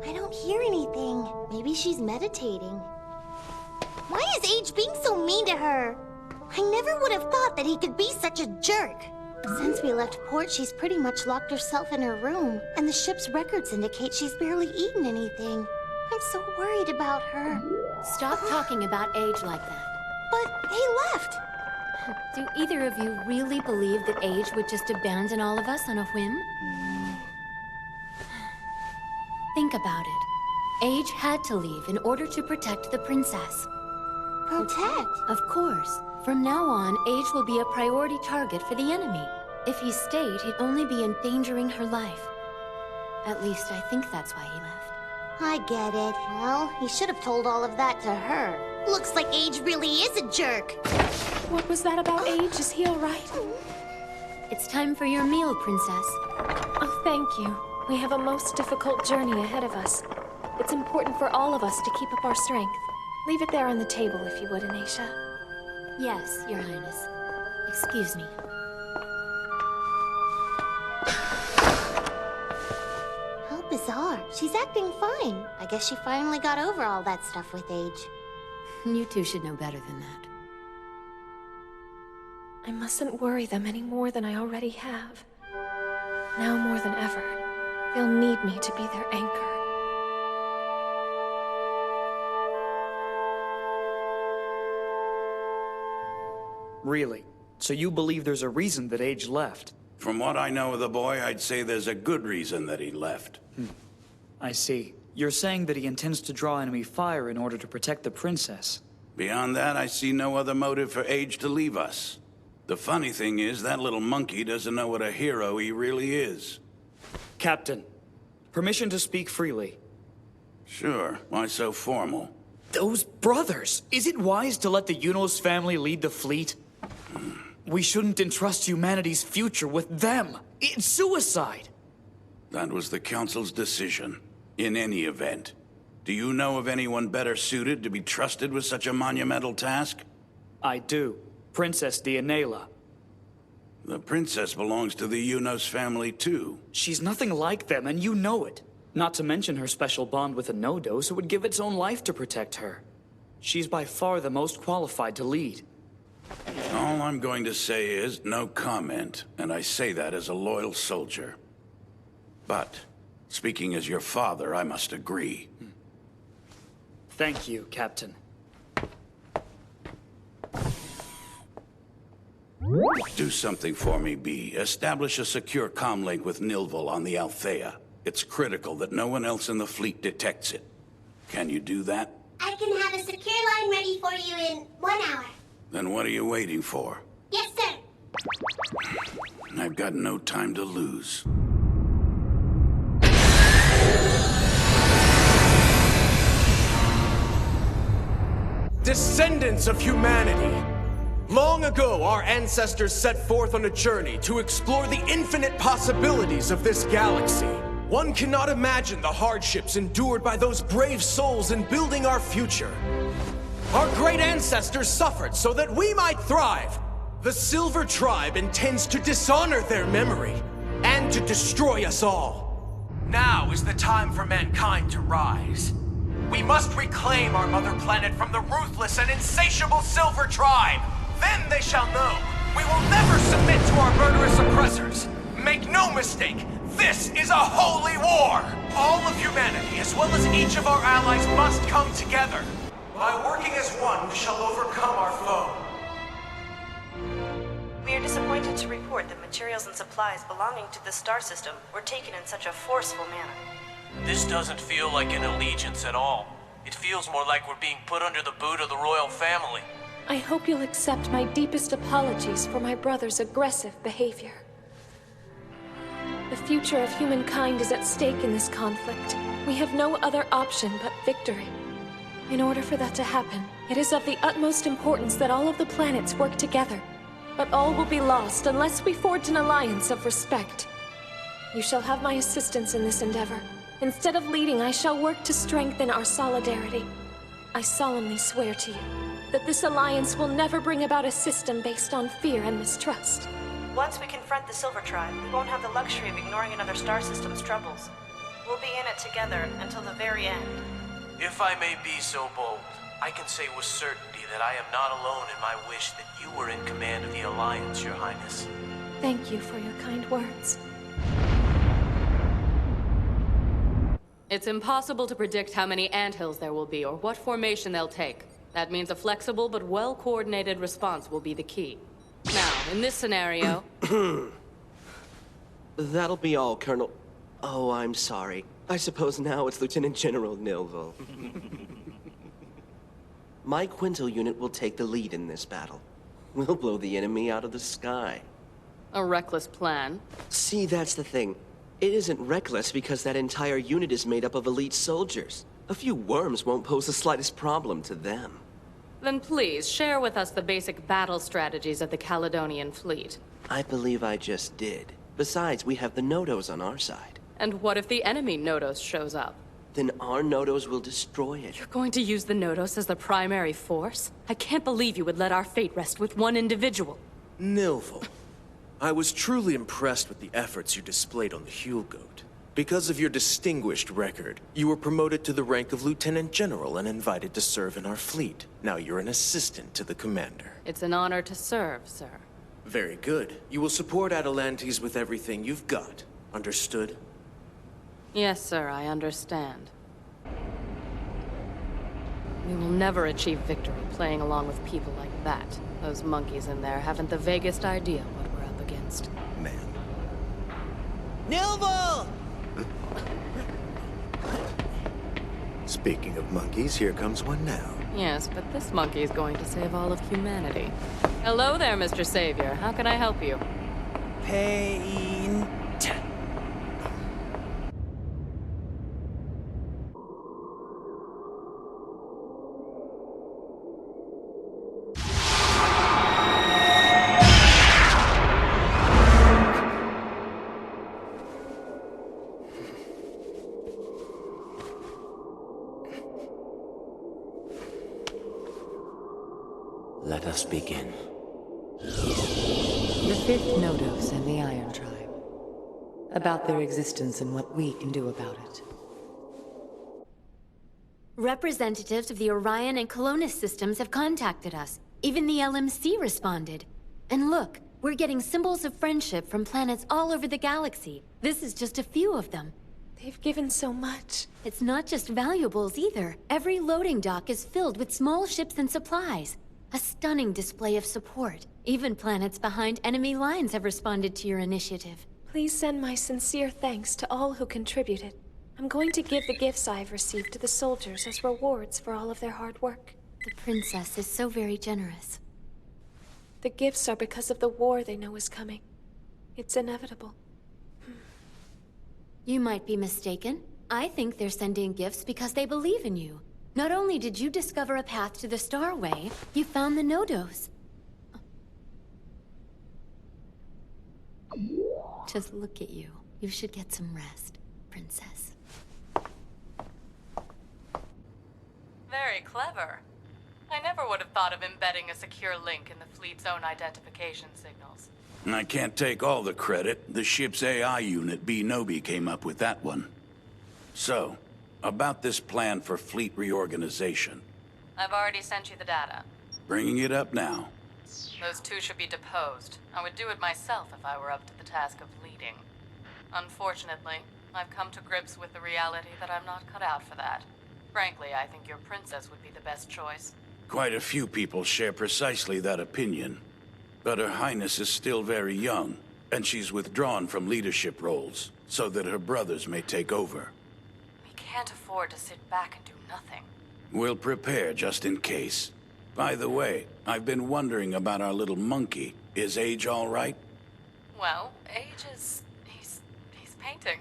I don't hear anything. Maybe she's meditating. Why is Age being so mean to her? I never would have thought that he could be such a jerk. Since we left port, she's pretty much locked herself in her room, and the ship's records indicate she's barely eaten anything. I'm so worried about her. Stop talking about Age like that. But he left. Do either of you really believe that Age would just abandon all of us on a whim? Think about it. Age had to leave in order to protect the princess. Protect? Of course. From now on, Age will be a priority target for the enemy. If he stayed, he'd only be endangering her life. At least, I think that's why he left. I get it. Well, he should have told all of that to her. Looks like Age really is a jerk. What was that about Age? Is he all right? It's time for your meal, princess. Oh, thank you. We have a most difficult journey ahead of us. It's important for all of us to keep up our strength. Leave it there on the table, if you would, Anisha. Yes, Your Highness. Excuse me. How bizarre. She's acting fine. I guess she finally got over all that stuff with Age. You two should know better than that. I mustn't worry them any more than I already have. Now more than ever, they'll need me to be their anchor. Really? So you believe there's a reason that Age left? From what I know of the boy, I'd say there's a good reason that he left. I see. You're saying that he intends to draw enemy fire in order to protect the princess. Beyond that, I see no other motive for Age to leave us. The funny thing is, that little monkey doesn't know what a hero he really is. Captain, permission to speak freely. Sure, why so formal? Those brothers! Is it wise to let the Yunos family lead the fleet? We shouldn't entrust humanity's future with them. It's suicide. That was the Council's decision. In any event, do you know of anyone better suited to be trusted with such a monumental task? I do. Princess Deianeira. The princess belongs to the Yunos family too. She's nothing like them, and you know it. Not to mention her special bond with the Nodos, who would give its own life to protect her. She's by far the most qualified to lead. All I'm going to say is no comment, and I say that as a loyal soldier. But, speaking as your father, I must agree. Thank you, Captain. Do something for me, B. Establish a secure comm link with Nilval on the Althea. It's critical that no one else in the fleet detects it. Can you do that? I can have a secure line ready for you in 1 hour. Then what are you waiting for? Yes, sir. I've got no time to lose. Descendants of humanity! Long ago, our ancestors set forth on a journey to explore the infinite possibilities of this galaxy. One cannot imagine the hardships endured by those brave souls in building our future. Our great ancestors suffered so that we might thrive. The Silver Tribe intends to dishonor their memory and to destroy us all. Now is the time for mankind to rise. We must reclaim our mother planet from the ruthless and insatiable Silver Tribe. Then they shall know we will never submit to our murderous oppressors. Make no mistake, this is a holy war! All of humanity, as well as each of our allies, must come together. By working as one, we shall overcome our foe. We are disappointed to report that materials and supplies belonging to the star system were taken in such a forceful manner. This doesn't feel like an allegiance at all. It feels more like we're being put under the boot of the royal family. I hope you'll accept my deepest apologies for my brother's aggressive behavior. The future of humankind is at stake in this conflict. We have no other option but victory. In order for that to happen, it is of the utmost importance that all of the planets work together. But all will be lost unless we forge an alliance of respect. You shall have my assistance in this endeavor. Instead of leading, I shall work to strengthen our solidarity. I solemnly swear to you that this alliance will never bring about a system based on fear and mistrust. Once we confront the Silver Tribe, we won't have the luxury of ignoring another star system's troubles. We'll be in it together until the very end. If I may be so bold, I can say with certainty that I am not alone in my wish that you were in command of the Alliance, Your Highness. Thank you for your kind words. It's impossible to predict how many anthills there will be or what formation they'll take. That means a flexible but well-coordinated response will be the key. Now, in this scenario... That'll be all, Colonel... Oh, I'm sorry. I suppose now it's Lieutenant General Nilville. My Quinto unit will take the lead in this battle. We'll blow the enemy out of the sky. A reckless plan. See, that's the thing. It isn't reckless because that entire unit is made up of elite soldiers. A few worms won't pose the slightest problem to them. Then please, share with us the basic battle strategies of the Caledonian fleet. I believe I just did. Besides, we have the Nodos on our side. And what if the enemy Nodos shows up? Then our Nodos will destroy it. You're going to use the Nodos as the primary force? I can't believe you would let our fate rest with one individual. Nilville, I was truly impressed with the efforts you displayed on the Huel Goat. Because of your distinguished record, you were promoted to the rank of Lieutenant General and invited to serve in our fleet. Now you're an assistant to the commander. It's an honor to serve, sir. Very good. You will support Atalantes with everything you've got. Understood? Yes, sir, I understand. We will never achieve victory playing along with people like that. Those monkeys in there haven't the vaguest idea what we're up against. Man. Nilville! Speaking of monkeys, here comes one now. Yes, but this monkey is going to save all of humanity. Hello there, Mr. Savior. How can I help you? Pain. Let us begin. The Fifth Nodos and the Iron Tribe. About their existence and what we can do about it. Representatives of the Orion and Colonus systems have contacted us. Even the LMC responded. And look, we're getting symbols of friendship from planets all over the galaxy. This is just a few of them. They've given so much. It's not just valuables either. Every loading dock is filled with small ships and supplies. A stunning display of support. Even planets behind enemy lines have responded to your initiative. Please send my sincere thanks to all who contributed. I'm going to give the gifts I've received to the soldiers as rewards for all of their hard work. The princess is so very generous. The gifts are because of the war they know is coming. It's inevitable. You might be mistaken. I think they're sending gifts because they believe in you. Not only did you discover a path to the Starway, you found the Nodos. Just look at you. You should get some rest, princess. Very clever. I never would have thought of embedding a secure link in the fleet's own identification signals. I can't take all the credit. The ship's AI unit, B. Nobi, came up with that one. So, about this plan for fleet reorganization. I've already sent you the data. Bringing it up now. Those two should be deposed. I would do it myself if I were up to the task of leading. Unfortunately, I've come to grips with the reality that I'm not cut out for that. Frankly, I think your princess would be the best choice. Quite a few people share precisely that opinion. But Her Highness is still very young, and she's withdrawn from leadership roles, so that her brothers may take over. We can't afford to sit back and do nothing. We'll prepare just in case. By the way, I've been wondering about our little monkey. Is Age all right? Well, Age is... he's painting.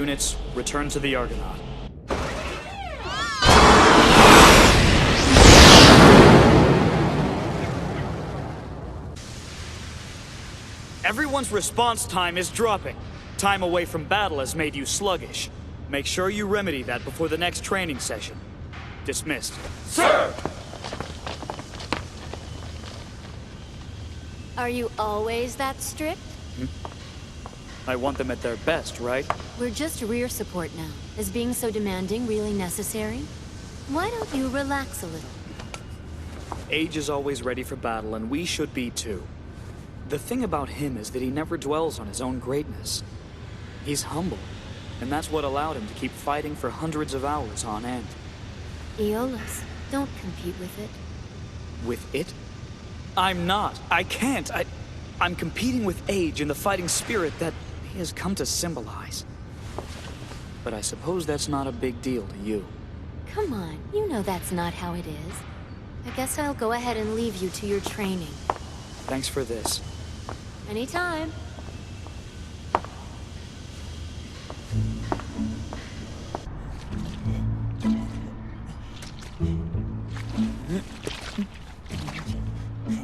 units, return to the Argonaut. Everyone's response time is dropping. Time away from battle has made you sluggish. Make sure you remedy that before the next training session. Dismissed. Sir! Are you always that strict? I want them at their best, right? We're just rear support now. Is being so demanding really necessary? Why don't you relax a little? Age is always ready for battle, and we should be too. The thing about him is that he never dwells on his own greatness. He's humble, and that's what allowed him to keep fighting for hundreds of hours on end. Aeolus, don't compete with it. With it? I'm not. I can't. I'm competing with age and the fighting spirit that he has come to symbolize. But I suppose that's not a big deal to you. Come on, you know that's not how it is. I guess I'll go ahead and leave you to your training. Thanks for this. Anytime.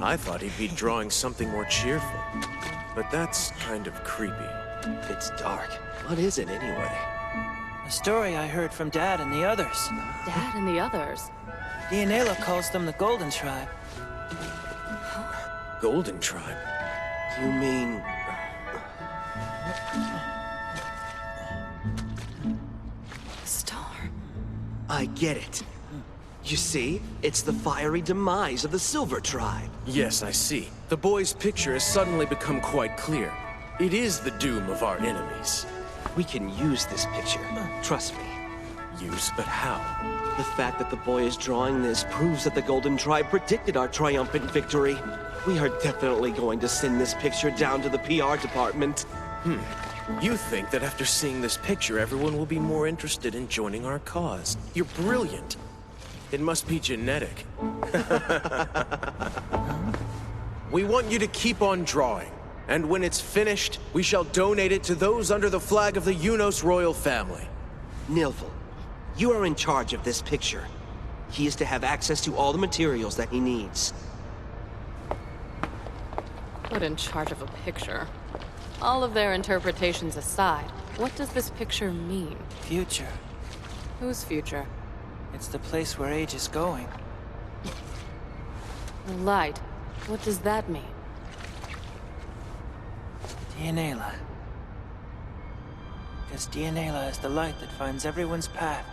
I thought he'd be drawing something more cheerful, but that's kind of creepy. It's dark. What is it anyway? A story I heard from Dad and the others. Dad and the others? Deianeira calls them the Golden Tribe. Golden Tribe? You mean... Star. I get it. You see, it's the fiery demise of the Silver Tribe. Yes, I see. The boy's picture has suddenly become quite clear. It is the doom of our enemies. We can use this picture. Trust me. Use? But how? The fact that the boy is drawing this proves that the Golden Tribe predicted our triumphant victory. We are definitely going to send this picture down to the PR department. You think that after seeing this picture, everyone will be more interested in joining our cause. You're brilliant. It must be genetic. We want you to keep on drawing. And when it's finished, we shall donate it to those under the flag of the Unos royal family. Nilvel, you are in charge of this picture. He is to have access to all the materials that he needs. Put in charge of a picture. All of their interpretations aside, what does this picture mean? Future. Whose future? It's the place where age is going. The light. What does that mean? Deianeira. Because Deianeira is the light that finds everyone's path,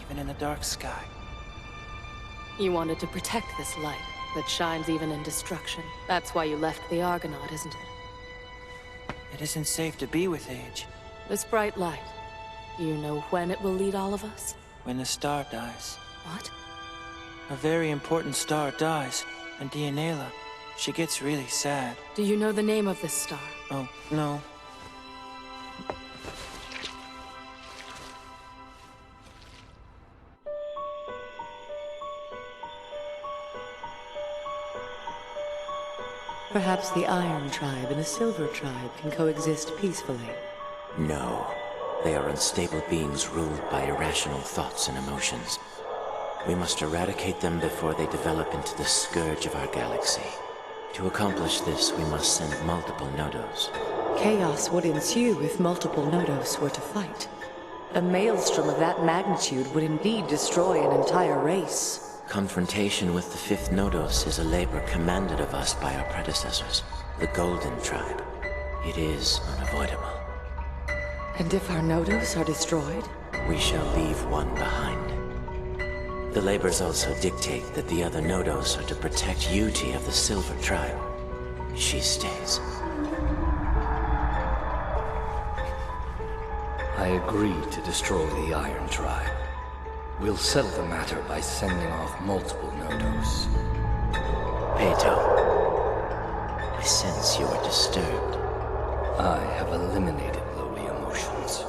even in the dark sky. You wanted to protect this light that shines even in destruction. That's why you left the Argonaut, isn't it? It isn't safe to be with age. This bright light. Do you know when it will lead all of us? When the star dies. What? A very important star dies, and Deianeira, she gets really sad. Do you know the name of this star? Oh, no. Perhaps the Iron Tribe and the Silver Tribe can coexist peacefully. No. They are unstable beings ruled by irrational thoughts and emotions. We must eradicate them before they develop into the scourge of our galaxy. To accomplish this, we must send multiple Nodos. Chaos would ensue if multiple Nodos were to fight. A maelstrom of that magnitude would indeed destroy an entire race. Confrontation with the fifth Nodos is a labor commanded of us by our predecessors, the Golden Tribe. It is unavoidable. And if our Nodos are destroyed? We shall leave one behind. The labors also dictate that the other Nodos are to protect Yuti of the Silver Tribe. She stays. I agree to destroy the Iron Tribe. We'll settle the matter by sending off multiple Nodos. Peto, I sense you are disturbed. I have eliminated lowly emotions.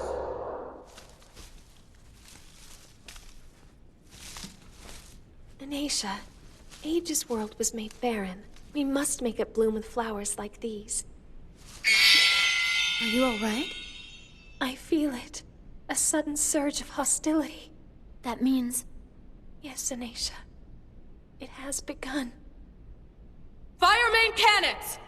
Anisha, Age's world was made barren. We must make it bloom with flowers like these. Are you all right? I feel it. A sudden surge of hostility. That means... Yes, Anisha. It has begun. Fire main cannons!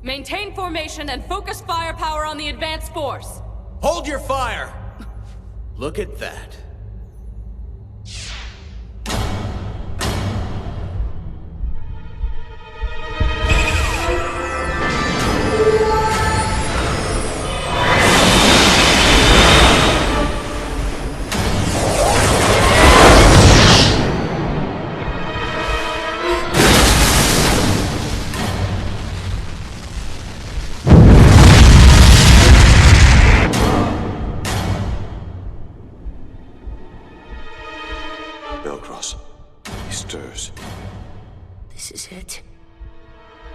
Maintain formation and focus firepower on the advanced force. Hold your fire! Look at that.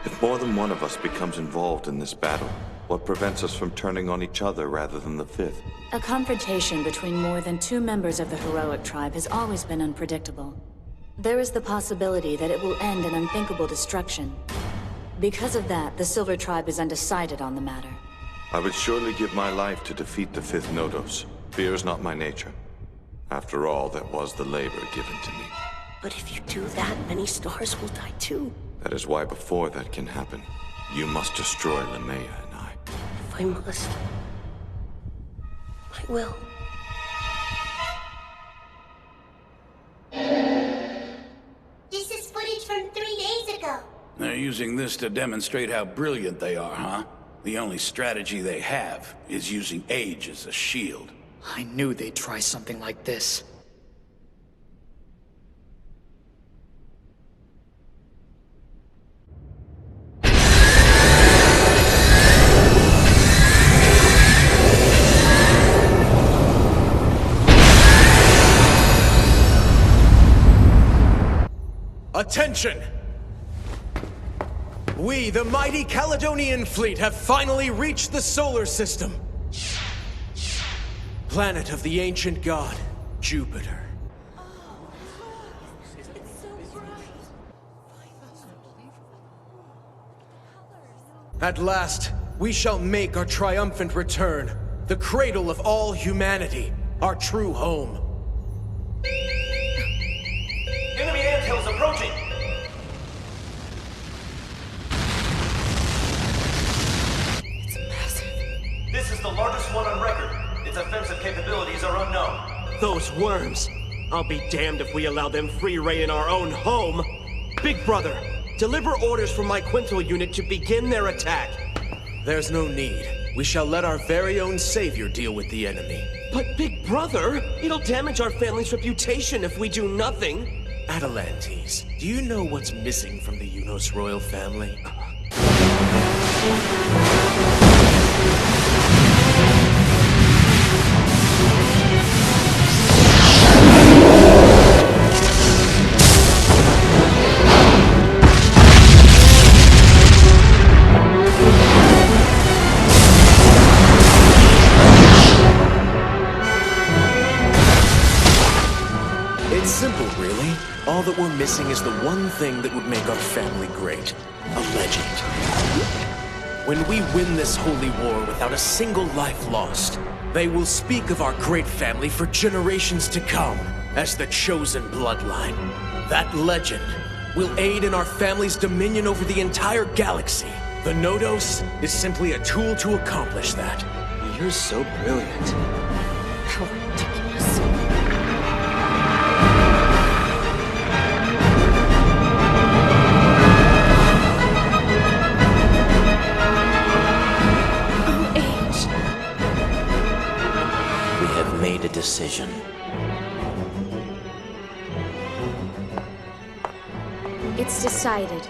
If more than one of us becomes involved in this battle, what prevents us from turning on each other rather than the fifth? A confrontation between more than 2 members of the heroic tribe has always been unpredictable. There is the possibility that it will end in unthinkable destruction. Because of that, the Silver Tribe is undecided on the matter. I would surely give my life to defeat the fifth Nodos. Fear is not my nature. After all, that was the labor given to me. But if you do that, many stars will die too. That is why before that can happen, you must destroy Linnea and I. If I must, I will. This is footage from 3 days ago. They're using this to demonstrate how brilliant they are, huh? The only strategy they have is using age as a shield. I knew they'd try something like this. Attention! We, the mighty Caledonian fleet, have finally reached the solar system. Planet of the ancient god, Jupiter. At last, we shall make our triumphant return. The cradle of all humanity, our true home. Enemy anthills approaching! It's massive. This is the largest one on record. Its offensive capabilities are unknown. Those worms! I'll be damned if we allow them free reign in our own home! Big Brother, deliver orders for my Quintal unit to begin their attack. There's no need. We shall let our very own savior deal with the enemy. But Big Brother, it'll damage our family's reputation if we do nothing. Atalantes, do you know what's missing from the Unos royal family? It's simple, really. All that we're missing is the one thing that would make our family great. A legend. When we win this holy war without a single life lost, they will speak of our great family for generations to come as the chosen bloodline. That legend will aid in our family's dominion over the entire galaxy. The Nodos is simply a tool to accomplish that. You're so brilliant. How ridiculous. Made a decision. It's decided.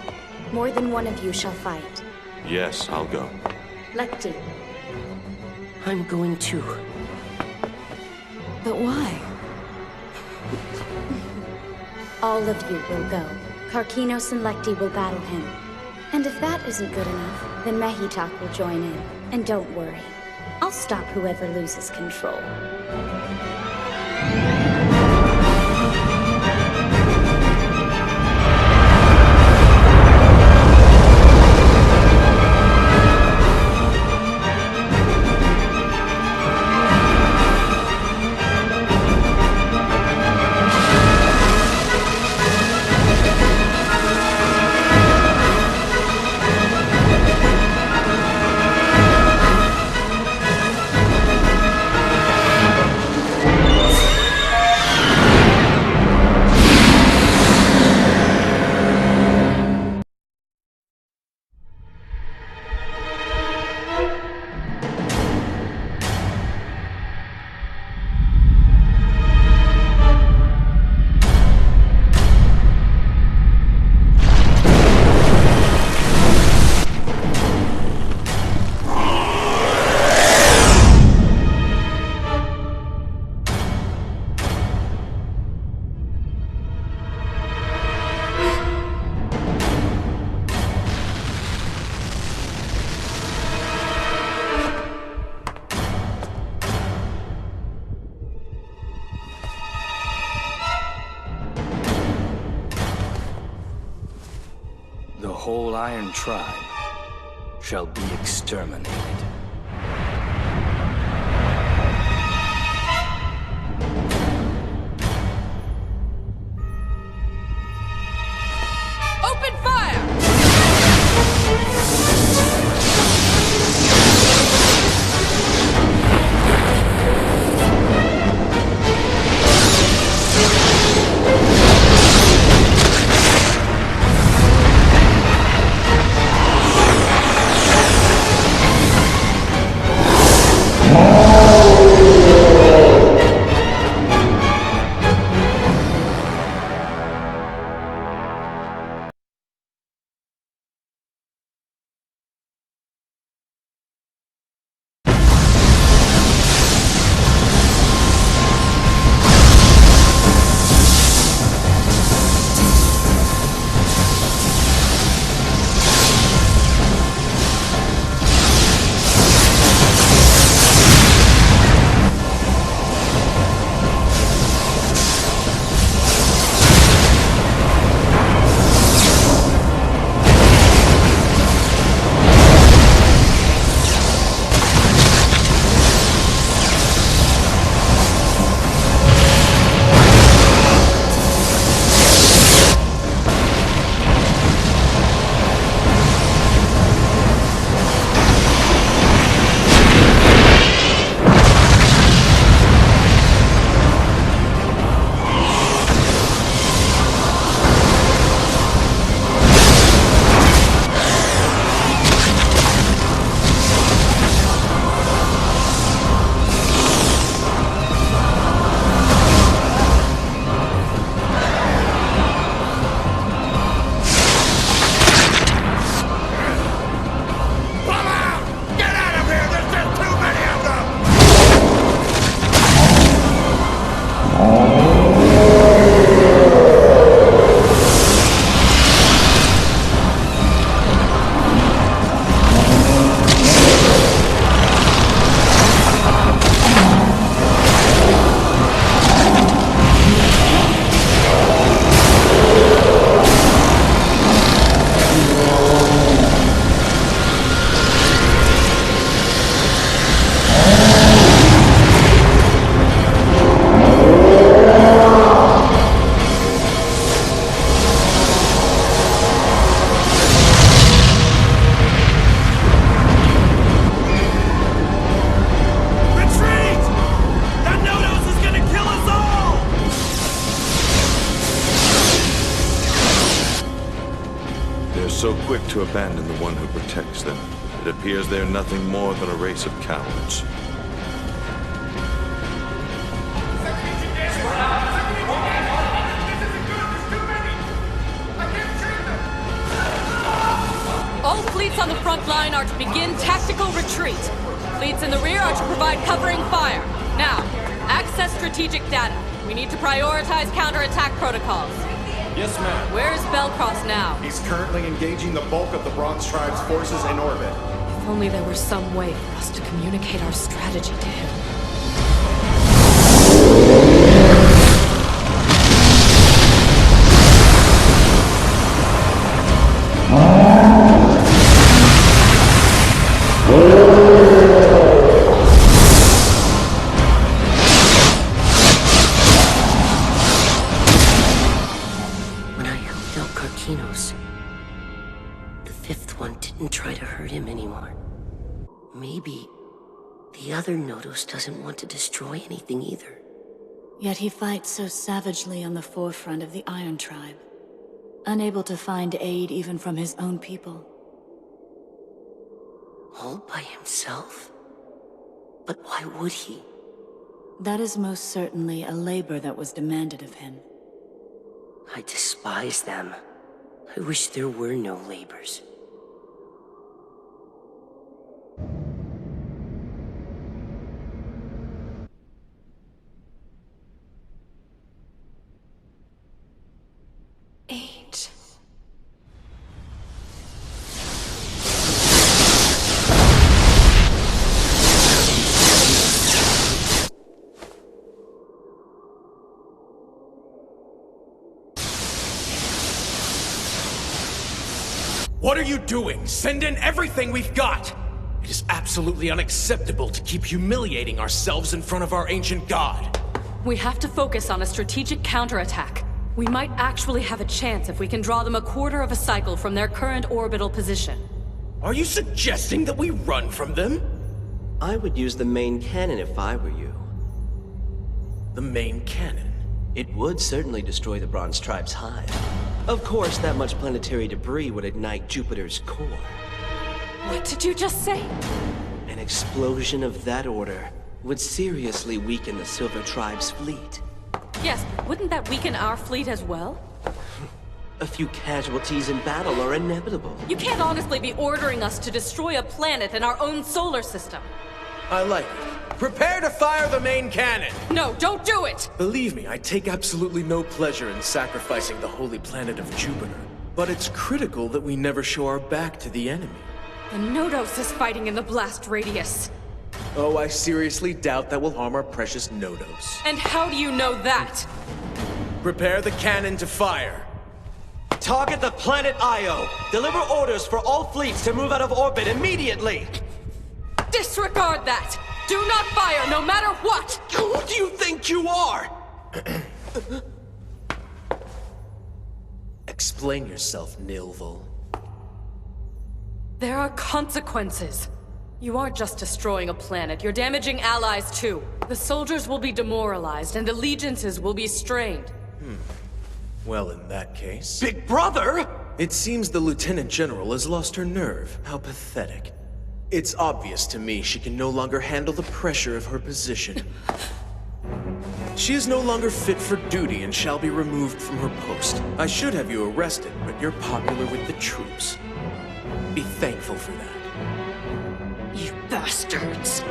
More than one of you shall fight. Yes, I'll go. Lekti. I'm going too. But why? All of you will go. Karkinos and Lekti will battle him. And if that isn't good enough, then Mehitak will join in. And don't worry. I'll stop whoever loses control. whole Iron Tribe shall be exterminated. Open fire! So quick to abandon the one who protects them. It appears they're nothing more than a race of cowards. All fleets on the front line are to begin tactical retreat. Fleets in the rear are to provide covering fire. Now, access strategic data. We need to prioritize counterattack protocols. Yes, ma'am. Where is Belcross now? He's currently engaging the bulk of the Bronze Tribe's forces in orbit. If only there were some way for us to communicate our strategy to him. The fifth one didn't try to hurt him anymore. Maybe the other Nodos doesn't want to destroy anything either. Yet he fights so savagely on the forefront of the Iron Tribe, unable to find aid even from his own people. All by himself? But why would he? That is most certainly a labor that was demanded of him. I despise them. I wish there were no labors. Age. What are you doing? Send in everything we've got! It is absolutely unacceptable to keep humiliating ourselves in front of our ancient god. We have to focus on a strategic counterattack. We might actually have a chance if we can draw them a quarter of a cycle from their current orbital position. Are you suggesting that we run from them? I would use the main cannon if I were you. The main cannon? It would certainly destroy the Bronze Tribe's hive. Of course, that much planetary debris would ignite Jupiter's core. What did you just say? An explosion of that order would seriously weaken the Silver Tribe's fleet. Yes, but wouldn't that weaken our fleet as well? A few casualties in battle are inevitable. You can't honestly be ordering us to destroy a planet in our own solar system. I like it. Prepare to fire the main cannon! No, don't do it! Believe me, I take absolutely no pleasure in sacrificing the holy planet of Jupiter. But it's critical that we never show our back to the enemy. The Nodos is fighting in the blast radius. Oh, I seriously doubt that will harm our precious Nodos. And how do you know that? Prepare the cannon to fire. Target the planet Io! Deliver orders for all fleets to move out of orbit immediately! Disregard that! Do not fire, no matter what! Who do you think you are? Explain yourself, Nilval. There are consequences. You aren't just destroying a planet, you're damaging allies too. The soldiers will be demoralized and allegiances will be strained. Well, in that case... Big Brother! It seems the Lieutenant General has lost her nerve. How pathetic. It's obvious to me she can no longer handle the pressure of her position. She is no longer fit for duty and shall be removed from her post. I should have you arrested, but you're popular with the troops. Be thankful for that. You bastards.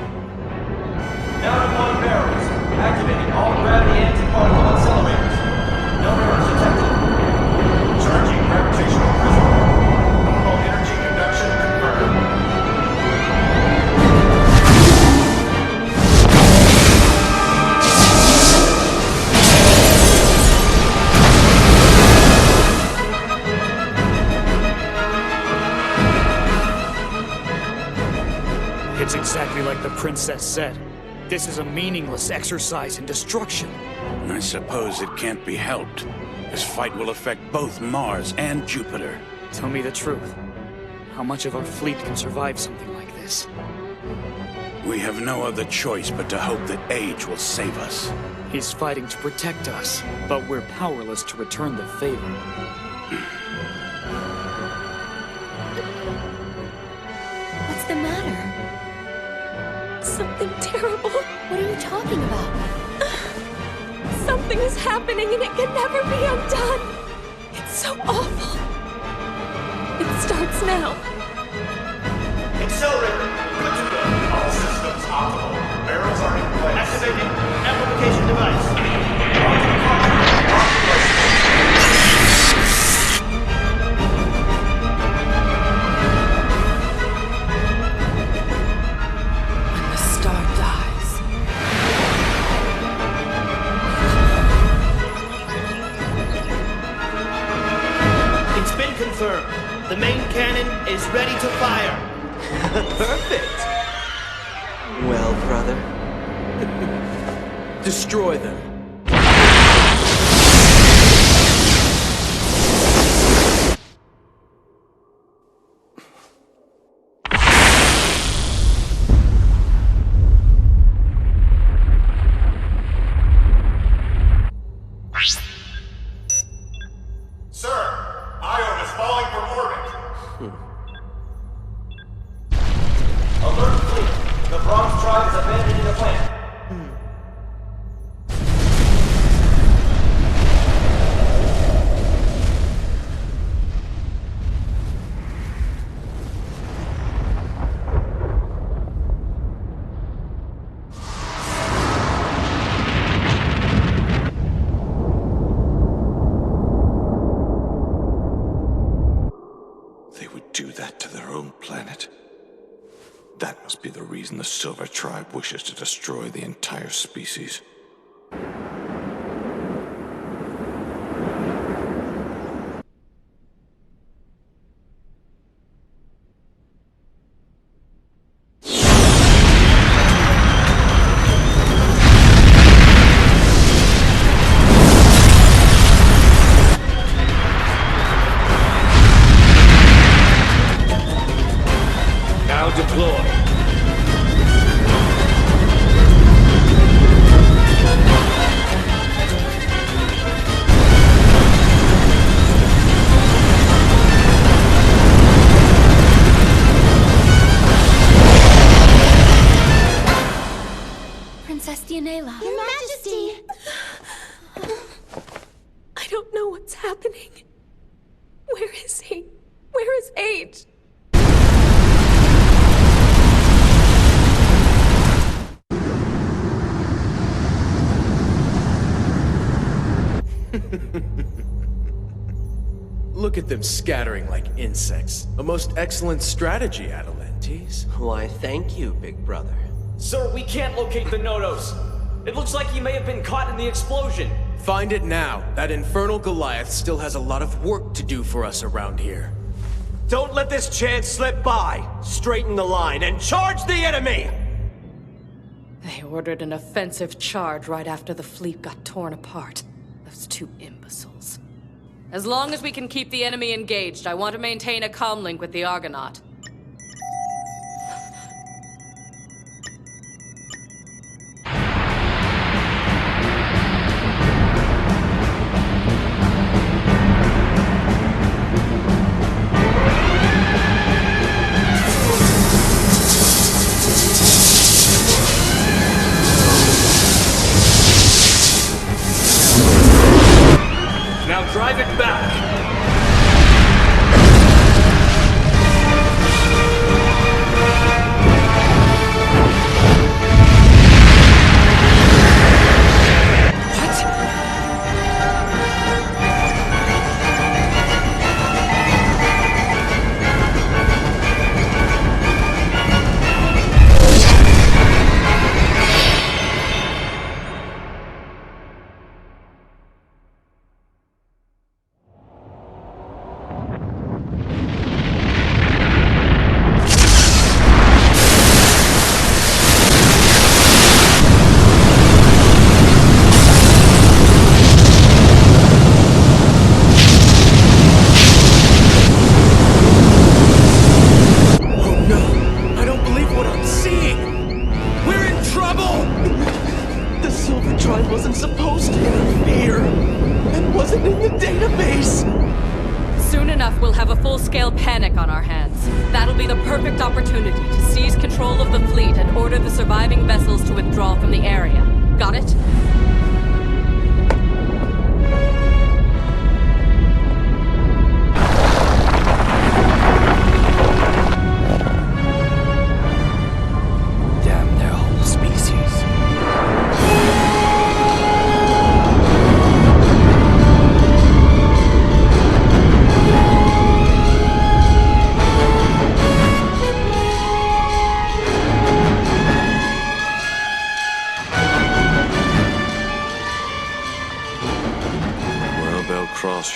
Down to 1 barrels. Activating all gravity anti-particle accelerators. No errors detected. Charging gravitational prism. Normal energy conduction confirmed. It's exactly like the princess said. This is a meaningless exercise in destruction. I suppose it can't be helped. This fight will affect both Mars and Jupiter. Tell me the truth. How much of our fleet can survive something like this? We have no other choice but to hope that Age will save us. He's fighting to protect us, but we're powerless to return the favor. What's the matter? Something terrible. What are you talking about? Something is happening and it can never be undone. It's so awful. It starts now. Accelerator. Good to go. All systems optimal. Barrels are in place. Activating amplification device. On to the contract. When the star dies. It's been confirmed. The main cannon is ready to fire. Perfect! Well, brother. Destroy them. Sir, Io is falling from orbit. Alert fleet. The Bronze Tribe is abandoning the planet. They would do that to their own planet. That must be the reason the Silver Tribe wishes to destroy the entire species. Deianeira. Your Majesty! I don't know what's happening. Where is he? Where is Age? Look at them scattering like insects. A most excellent strategy, Atalantes. Why, thank you, big brother. Sir, we can't locate the Nodos. It looks like he may have been caught in the explosion. Find it now. That infernal Goliath still has a lot of work to do for us around here. Don't let this chance slip by. Straighten the line and charge the enemy! They ordered an offensive charge right after the fleet got torn apart. Those two imbeciles. As long as we can keep the enemy engaged, I want to maintain a comm link with the Argonaut. Now drive it back!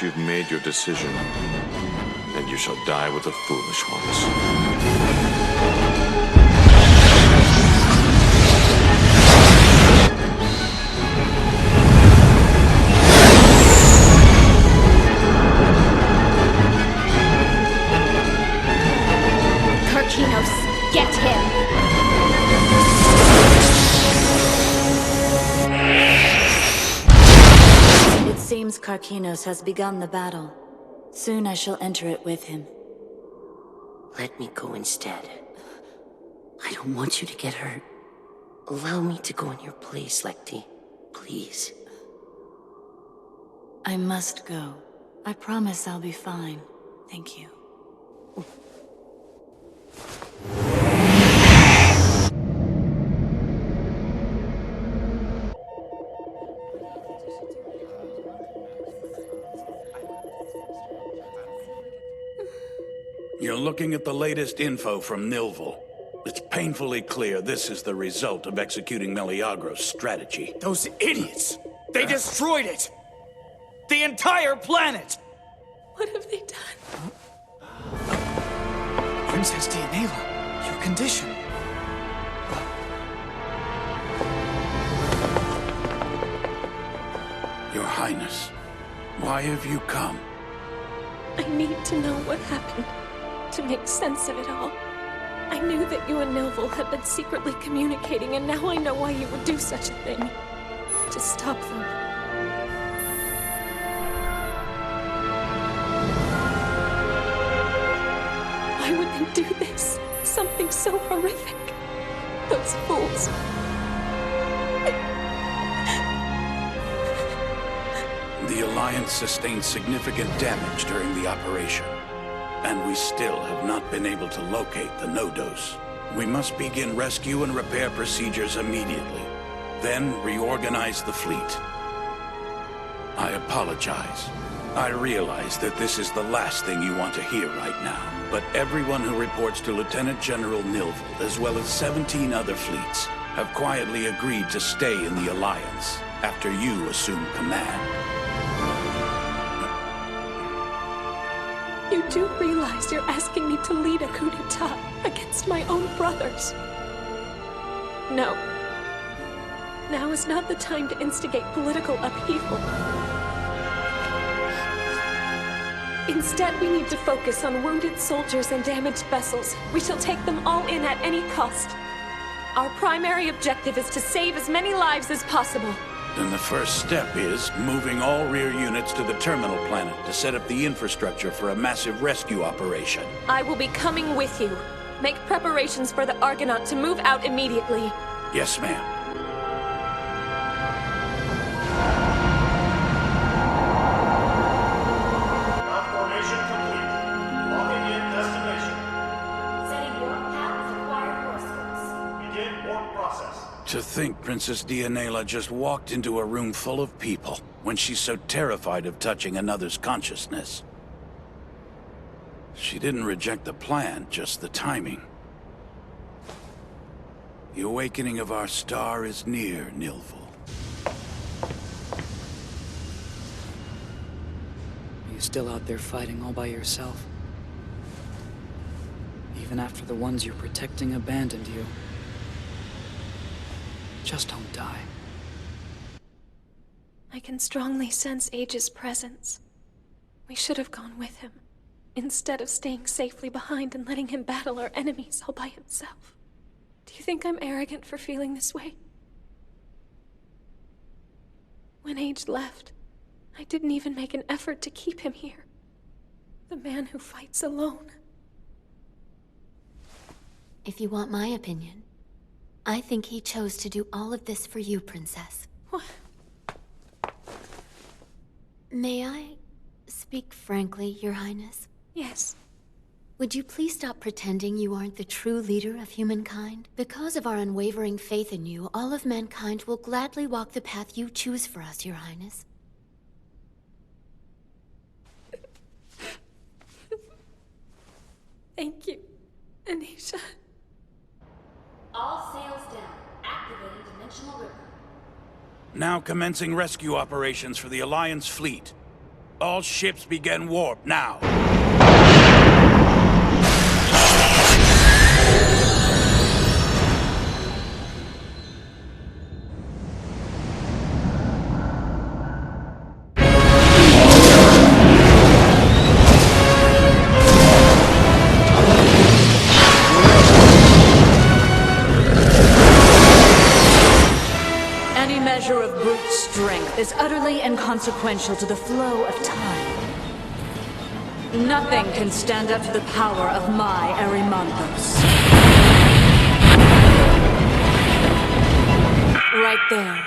You've made your decision, and you shall die with the foolish ones. Karkinos, get him! It seems Karkinos has begun the battle. Soon I shall enter it with him. Let me go instead. I don't want you to get hurt. Allow me to go in your place, Lekti. Please. I must go. I promise I'll be fine. Thank you. You're looking at the latest info from Nilvel. It's painfully clear this is the result of executing Meleagro's strategy. Those idiots! They destroyed it! The entire planet! What have they done? Princess Deianeira, your condition. Your Highness, why have you come? I need to know what happened, to make sense of it all. I knew that you and Nilvel had been secretly communicating, and now I know why you would do such a thing. To stop them. Why would they do this? Something so horrific. Those fools. The Alliance sustained significant damage during the operation, and we still have not been able to locate the Nodos. We must begin rescue and repair procedures immediately, then reorganize the fleet. I apologize. I realize that this is the last thing you want to hear right now, but everyone who reports to Lieutenant General Nilvel, as well as 17 other fleets, have quietly agreed to stay in the Alliance after you assume command. You do realize you're asking me to lead a coup d'etat against my own brothers? No. Now is not the time to instigate political upheaval. Instead, we need to focus on wounded soldiers and damaged vessels. We shall take them all in at any cost. Our primary objective is to save as many lives as possible. Then the first step is moving all rear units to the terminal planet to set up the infrastructure for a massive rescue operation. I will be coming with you. Make preparations for the Argonaut to move out immediately. Yes, ma'am. Formation complete. Locking in destination. Setting warp path with required horoscopes. Begin warp process. To think Princess Deianeira just walked into a room full of people when she's so terrified of touching another's consciousness. She didn't reject the plan, just the timing. The awakening of our star is near, Nilvel. Are you still out there fighting all by yourself? Even after the ones you're protecting abandoned you. Just don't die. I can strongly sense Age's presence. We should have gone with him, instead of staying safely behind and letting him battle our enemies all by himself. Do you think I'm arrogant for feeling this way? When Age left, I didn't even make an effort to keep him here. The man who fights alone. If you want my opinion, I think he chose to do all of this for you, Princess. What? May I speak frankly, Your Highness? Yes. Would you please stop pretending you aren't the true leader of humankind? Because of our unwavering faith in you, all of mankind will gladly walk the path you choose for us, Your Highness. Thank you, Anisha. All sails down. Activating dimensional river. Now commencing rescue operations for the Alliance fleet. All ships begin warp now. Is utterly inconsequential to the flow of time. Nothing can stand up to the power of my Erymanthos. Right there.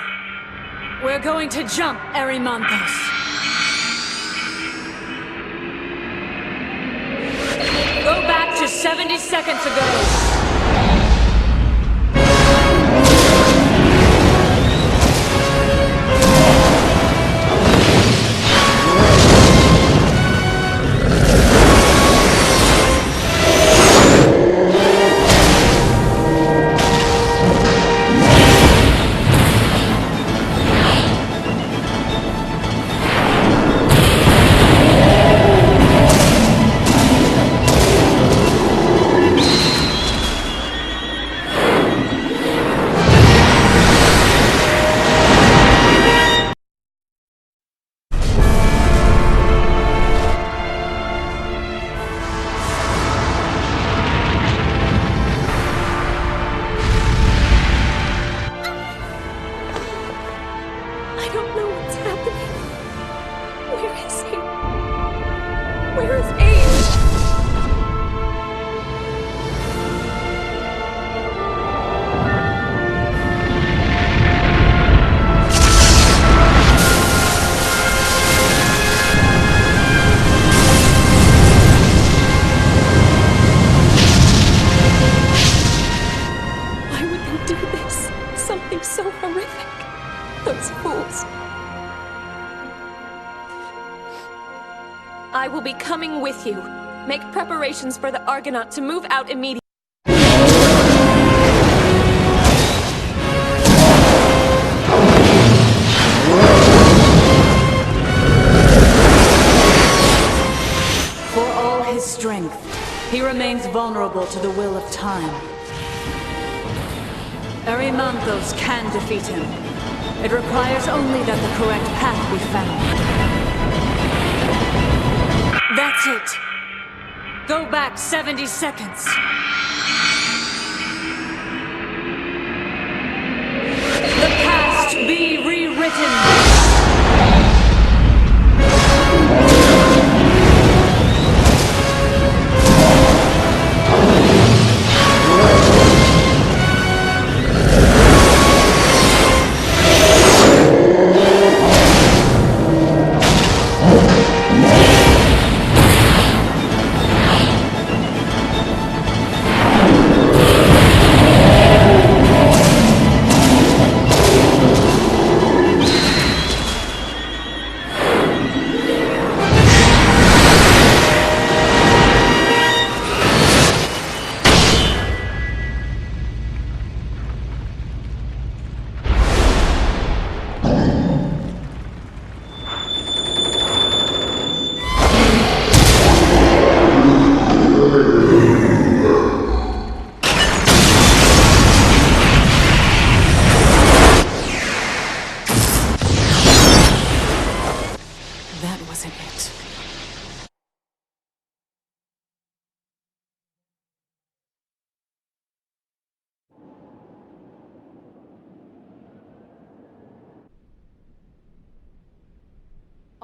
We're going to jump, Erymanthos. Go back to 70 seconds ago. them do this? Something so horrific. Those fools. I will be coming with you. Make preparations for the Argonaut to move out immediately. For all his strength, he remains vulnerable to the will of time. Erymanthos can defeat him. It requires only that the correct path be found. That's it. Go back 70 seconds. The past be rewritten.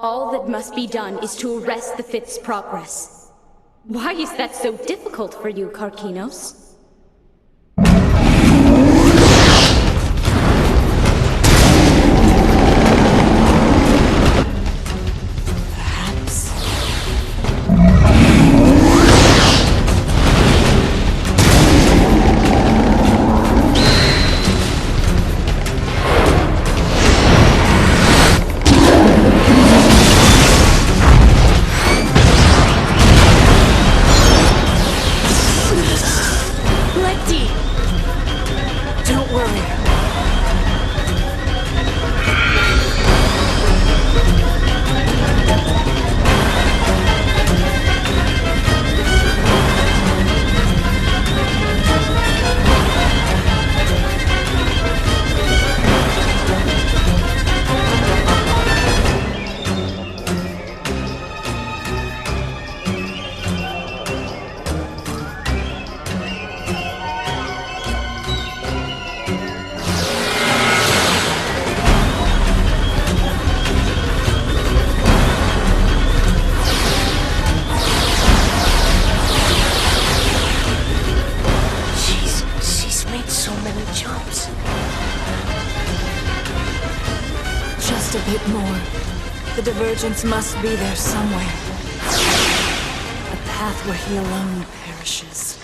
All that must be done is to arrest the Fifth's progress. Why is that so difficult for you, Karkinos? Just a bit more. The divergence must be there somewhere. A path where he alone perishes.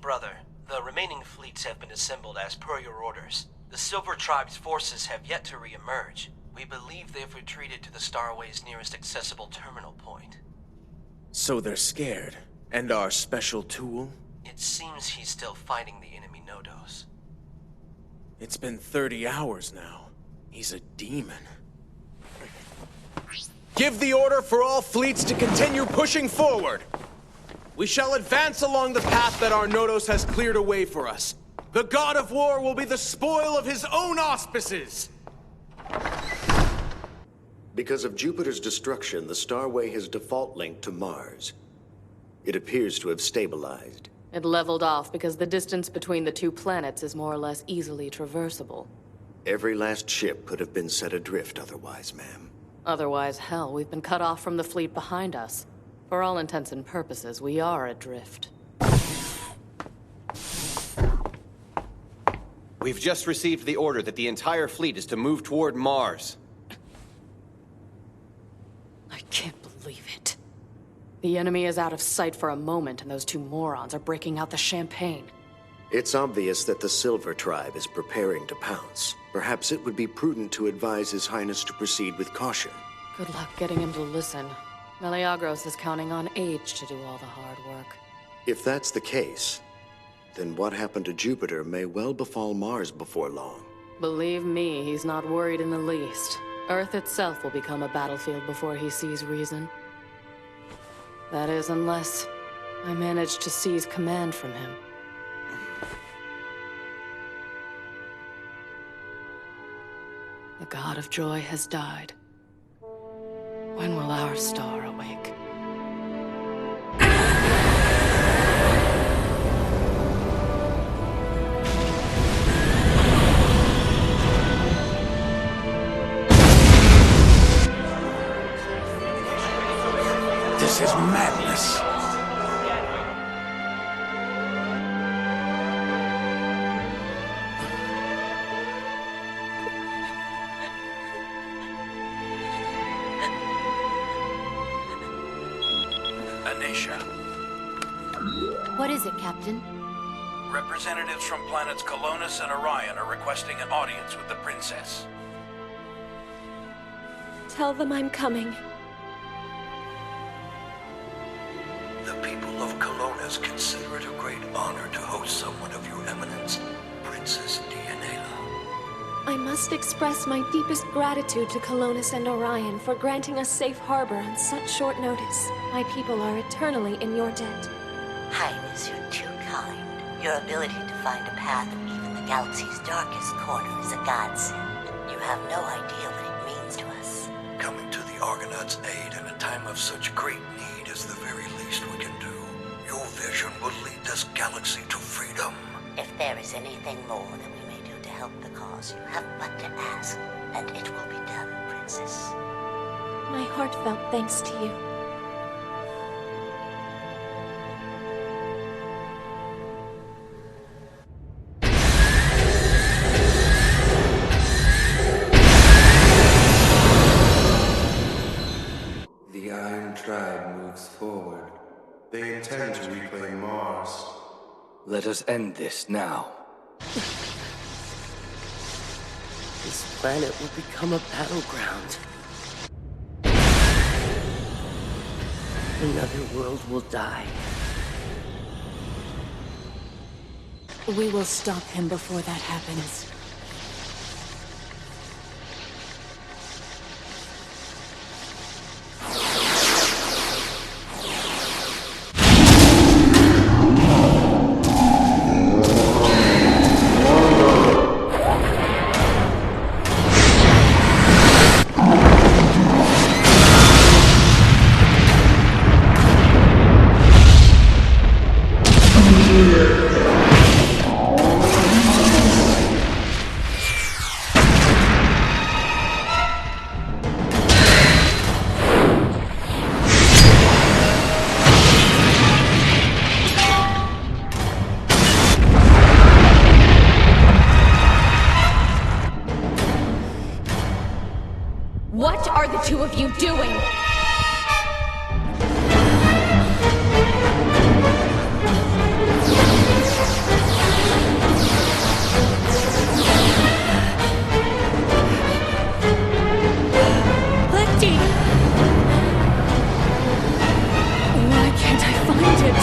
Brother, the remaining fleets have been assembled as per your orders. The Silver Tribe's forces have yet to re-emerge. We believe they've retreated to the Starway's nearest accessible terminal point. So they're scared. And our special tool? It seems he's still fighting the enemy Nodos. It's been 30 hours now. He's a demon. Give the order for all fleets to continue pushing forward! We shall advance along the path that our Nodos has cleared a way for us. The God of War will be the spoil of his own auspices! Because of Jupiter's destruction, the Starway has default linked to Mars. It appears to have stabilized. It leveled off because the distance between the two planets is more or less easily traversable. Every last ship could have been set adrift otherwise, ma'am. Otherwise, hell, we've been cut off from the fleet behind us. For all intents and purposes, we are adrift. We've just received the order that the entire fleet is to move toward Mars. I can't believe it. The enemy is out of sight for a moment, and those two morons are breaking out the champagne. It's obvious that the Silver Tribe is preparing to pounce. Perhaps it would be prudent to advise His Highness to proceed with caution. Good luck getting him to listen. Meliagros is counting on Age to do all the hard work. If that's the case, then what happened to Jupiter may well befall Mars before long. Believe me, he's not worried in the least. Earth itself will become a battlefield before he sees reason. That is, unless I manage to seize command from him. The god of joy has died. When will our star awake? This is madness. What is it, Captain? Representatives from planets Colonus and Orion are requesting an audience with the Princess. Tell them I'm coming. The people of Colonus consider it a great honor to host someone of your eminence, Princess Deianeira. I must express my deepest gratitude to Colonus and Orion for granting us safe harbor on such short notice. My people are eternally in your debt. Highness, you're too kind. Your ability to find a path in even the galaxy's darkest corner is a godsend. You have no idea what it means to us. Coming to the Argonauts' aid in a time of such great need is the very least we can do. Your vision will lead this galaxy to freedom. If there is anything more that we may do to help the cause, you have but to ask, and it will be done, Princess. My heartfelt thanks to you. The Iron Tribe moves forward. They intend to reclaim Mars. Let us end this now. This planet will become a battleground. Another world will die. We will stop him before that happens. What are the two of you doing? Lefty! Why can't I find it?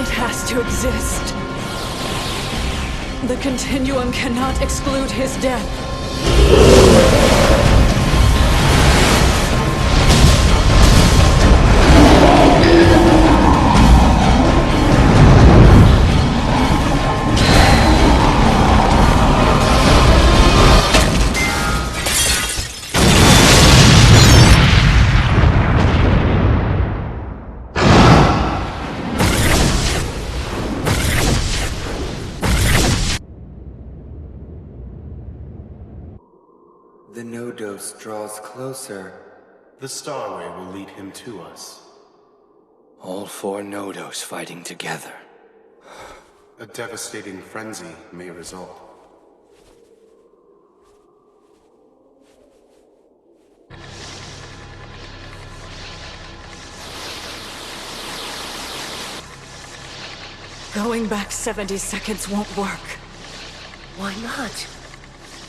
It has to exist. The Continuum cannot exclude his death. The no-dose draws closer. The Starway will lead him to us. All 4 Nodos fighting together. A devastating frenzy may result. Going back 70 seconds won't work. Why not?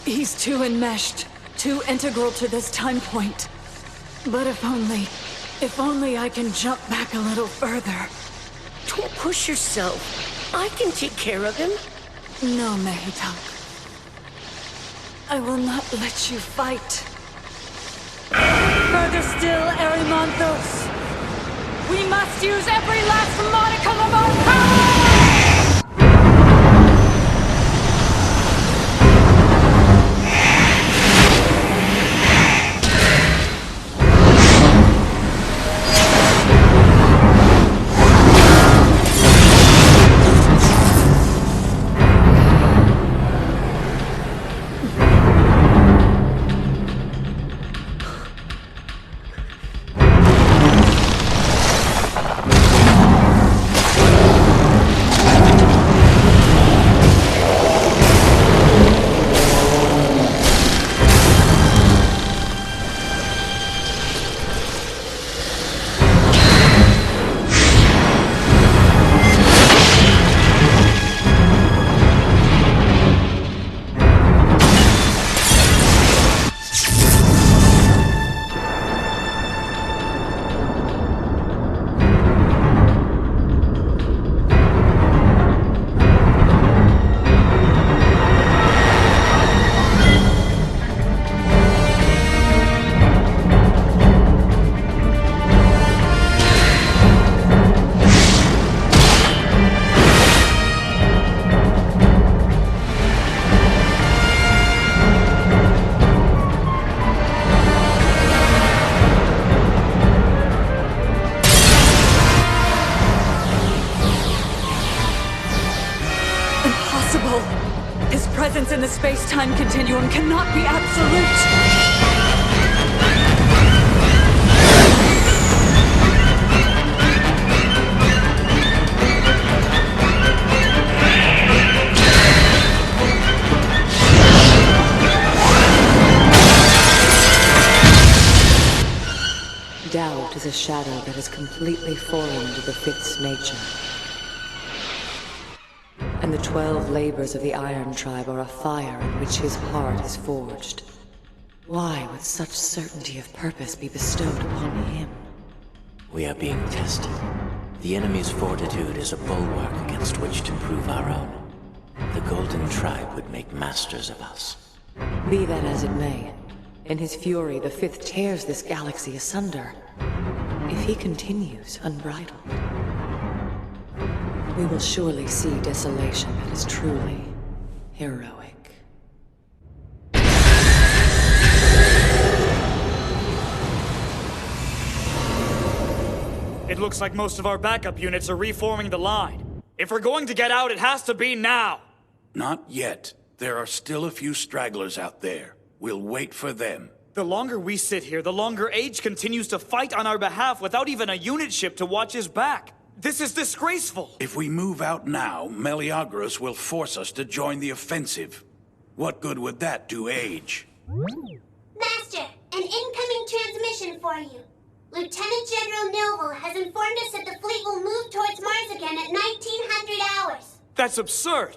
He's too enmeshed, too integral to this time point. But if only I can jump back a little further. Don't push yourself. I can take care of him. No, Mecha. I will not let you fight. Further still, Erimanthos. We must use every last modicum of our power! His presence in the space-time continuum cannot be absolute! Doubt is a shadow that is completely foreign to the Fifth's nature. And the 12 labors of the Iron Tribe are a fire in which his heart is forged. Why would such certainty of purpose be bestowed upon him? We are being tested. The enemy's fortitude is a bulwark against which to prove our own. The Golden Tribe would make masters of us. Be that as it may, in his fury, the Fifth tears this galaxy asunder. If he continues unbridled, we will surely see desolation that is truly heroic. It looks like most of our backup units are reforming the line. If we're going to get out, it has to be now! Not yet. There are still a few stragglers out there. We'll wait for them. The longer we sit here, the longer Age continues to fight on our behalf without even a unit ship to watch his back. This is disgraceful! If we move out now, Meleagros will force us to join the offensive. What good would that do Age? Master, an incoming transmission for you. Lieutenant General Nilville has informed us that the fleet will move towards Mars again at 1900 hours. That's absurd!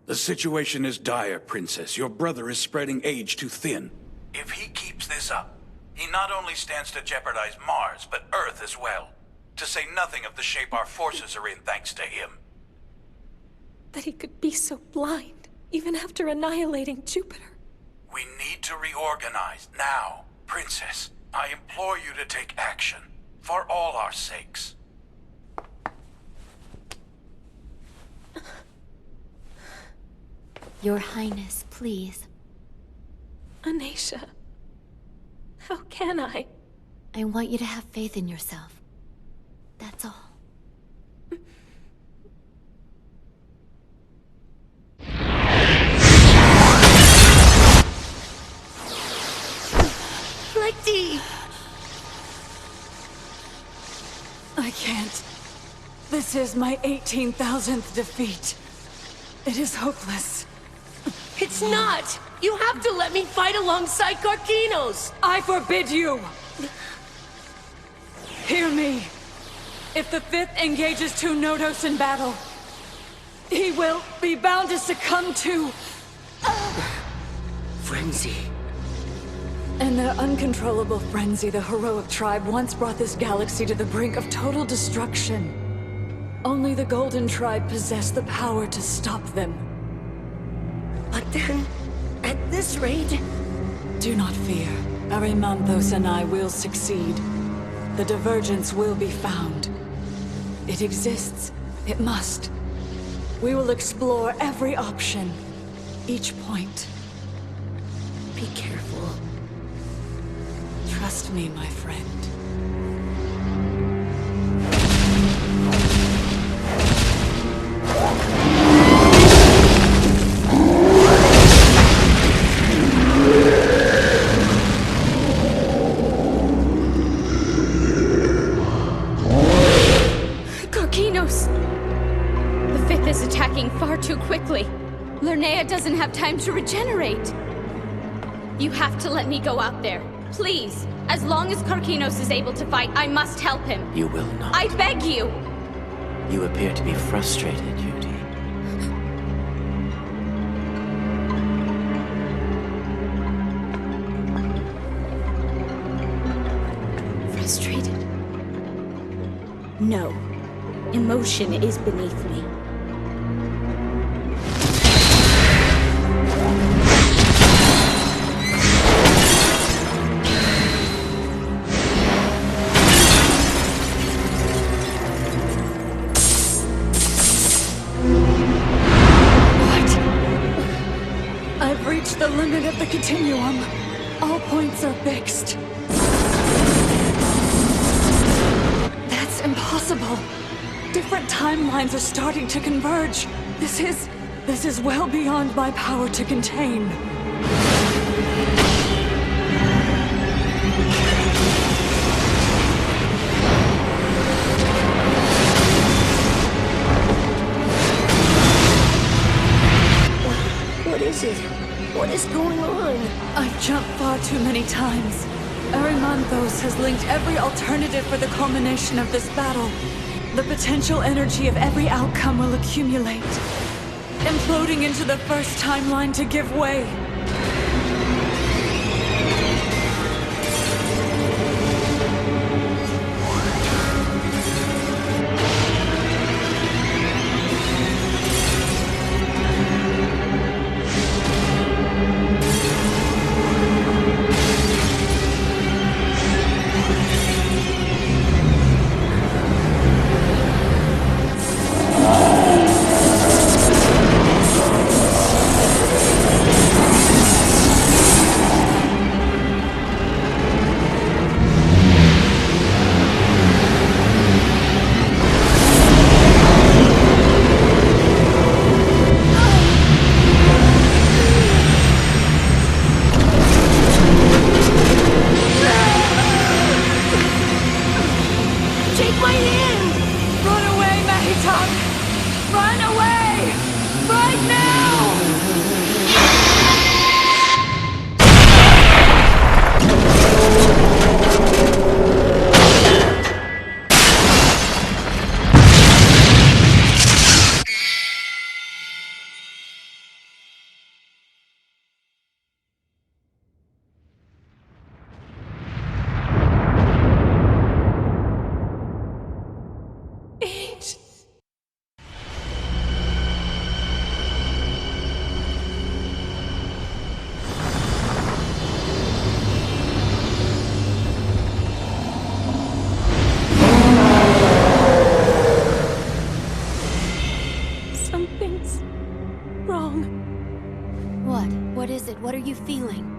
The situation is dire, Princess. Your brother is spreading Age too thin. If he keeps this up, he not only stands to jeopardize Mars, but Earth as well. To say nothing of the shape our forces are in thanks to him. That he could be so blind, even after annihilating Jupiter. We need to reorganize, now. Princess, I implore you to take action. For all our sakes. Your Highness, please. Anisha, how can I? I want you to have faith in yourself. That's all. Lexi! I can't. This is my 18,000th defeat. It is hopeless. It's not! You have to let me fight alongside Karkinos! I forbid you! Hear me. If the Fifth engages two Nodos in battle, he will be bound to succumb to... Frenzy. In their uncontrollable frenzy, the heroic tribe once brought this galaxy to the brink of total destruction. Only the Golden Tribe possessed the power to stop them. But then, at this rate... Do not fear. Arimanthos and I will succeed. The divergence will be found. It exists. It must. We will explore every option. Each point. Be careful. Trust me, my friend. Karkinos! The Fifth is attacking far too quickly. Linnea doesn't have time to regenerate. You have to let me go out there. Please. As long as Karkinos is able to fight, I must help him. You will not. I beg you! You appear to be frustrated, Judy. Frustrated? No. Emotion is beneath me. The limit of the continuum. All points are fixed. That's impossible. Different timelines are starting to converge. This is well beyond my power to contain. What is it? What is going on? I've jumped far too many times. Arimanthos has linked every alternative for the culmination of this battle. The potential energy of every outcome will accumulate, imploding into the first timeline to give way. Something's wrong. What? What is it? What are you feeling?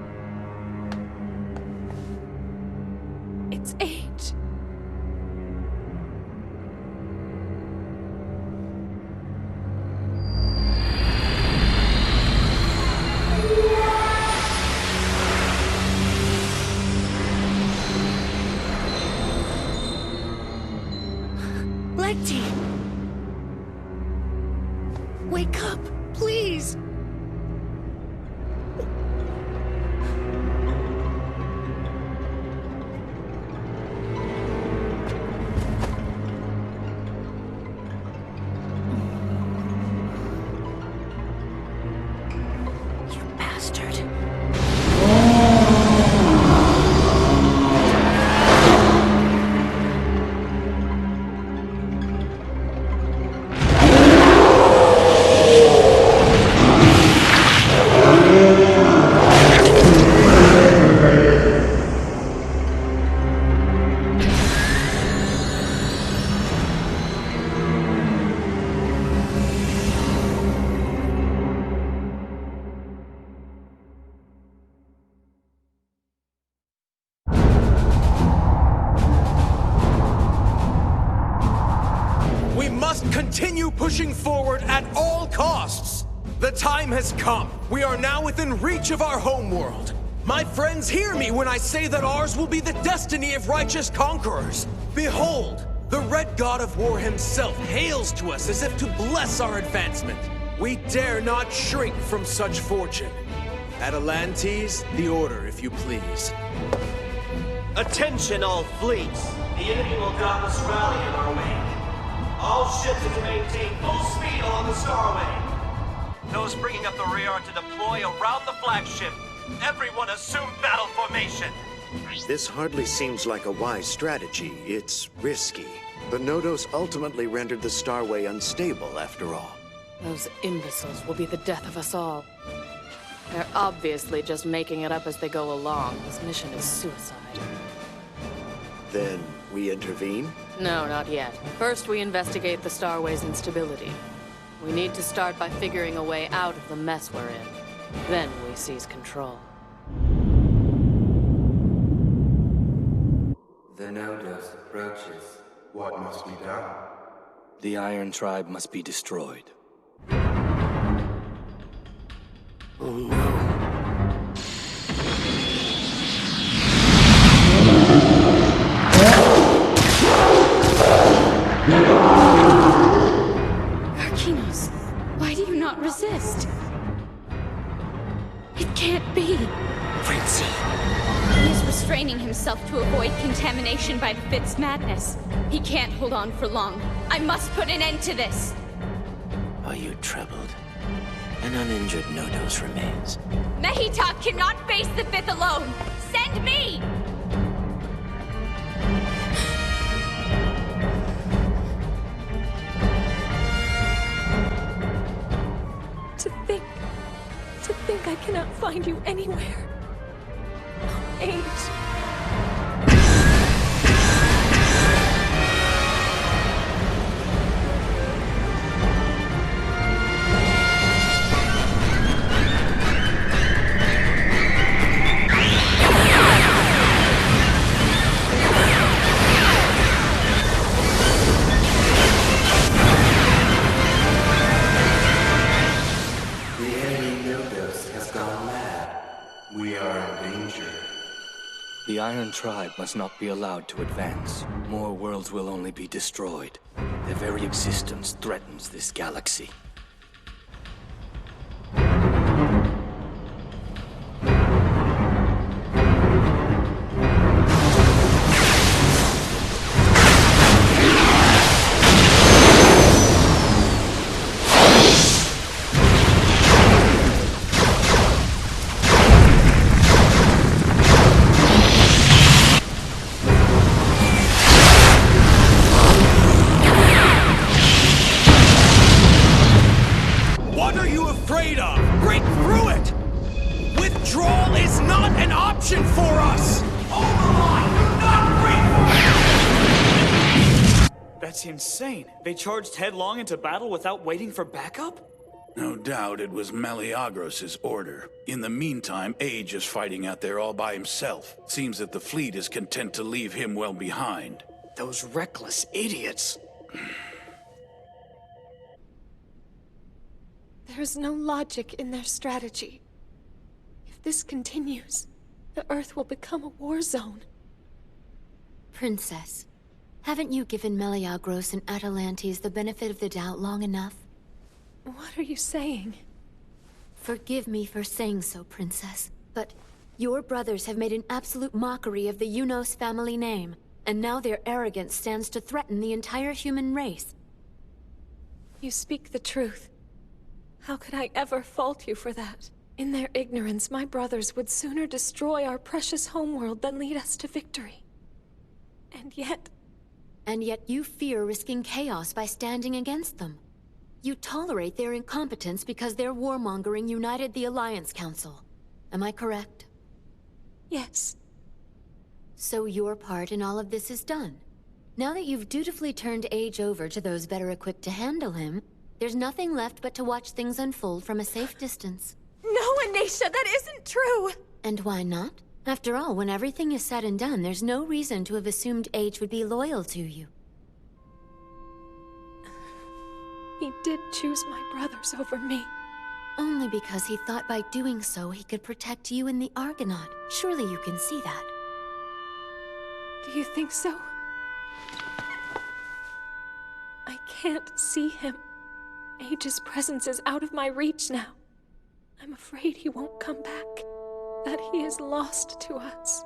It's age. Lexi! Wake up, please! You bastard. We must continue pushing forward at all costs! The time has come. We are now within reach of our homeworld. My friends, hear me when I say that ours will be the destiny of righteous conquerors. Behold, the Red God of War himself hails to us as if to bless our advancement. We dare not shrink from such fortune. Atalantes, the order, if you please. Attention, all fleets! The enemy will doubtless rally in our wake. All ships are to maintain full speed along the Starway. Those bringing up the rear are to deploy around the flagship. Everyone assume battle formation. This hardly seems like a wise strategy. It's risky. The Nodos ultimately rendered the Starway unstable, after all. Those imbeciles will be the death of us all. They're obviously just making it up as they go along. This mission is suicide. Then we intervene? No, not yet. First, we investigate the Starway's instability. We need to start by figuring a way out of the mess we're in. Then we seize control. The Nodos approaches. What must be done? The Iron Tribe must be destroyed. Oh no. Arkinos, why do you not resist? It can't be. Frenzy. He is restraining himself to avoid contamination by the Fit's madness. He can't hold on for long. I must put an end to this. Are you troubled? An uninjured Nodos remains. Mehitak cannot face the Fifth alone. Send me! To think I cannot find you anywhere. Age. The Iron Tribe must not be allowed to advance. More worlds will only be destroyed. Their very existence threatens this galaxy. That's insane. They charged headlong into battle without waiting for backup? No doubt it was Meleagros' order. In the meantime, Age is fighting out there all by himself. Seems that the fleet is content to leave him well behind. Those reckless idiots. There's no logic in their strategy. If this continues, the Earth will become a war zone. Princess, haven't you given Meleagros and Atalantes the benefit of the doubt long enough? What are you saying? Forgive me for saying so, Princess, but your brothers have made an absolute mockery of the Unos family name, and now their arrogance stands to threaten the entire human race. You speak the truth. How could I ever fault you for that? In their ignorance, my brothers would sooner destroy our precious homeworld than lead us to victory. And yet you fear risking chaos by standing against them. You tolerate their incompetence because their warmongering united the Alliance Council. Am I correct? Yes. So your part in all of this is done. Now that you've dutifully turned Age over to those better equipped to handle him, there's nothing left but to watch things unfold from a safe distance. No, Anisha, that isn't true! And why not? After all, when everything is said and done, there's no reason to have assumed Age would be loyal to you. He did choose my brothers over me. Only because he thought by doing so he could protect you and the Argonaut. Surely you can see that. Do you think so? I can't see him. Age's presence is out of my reach now. I'm afraid he won't come back. That he is lost to us.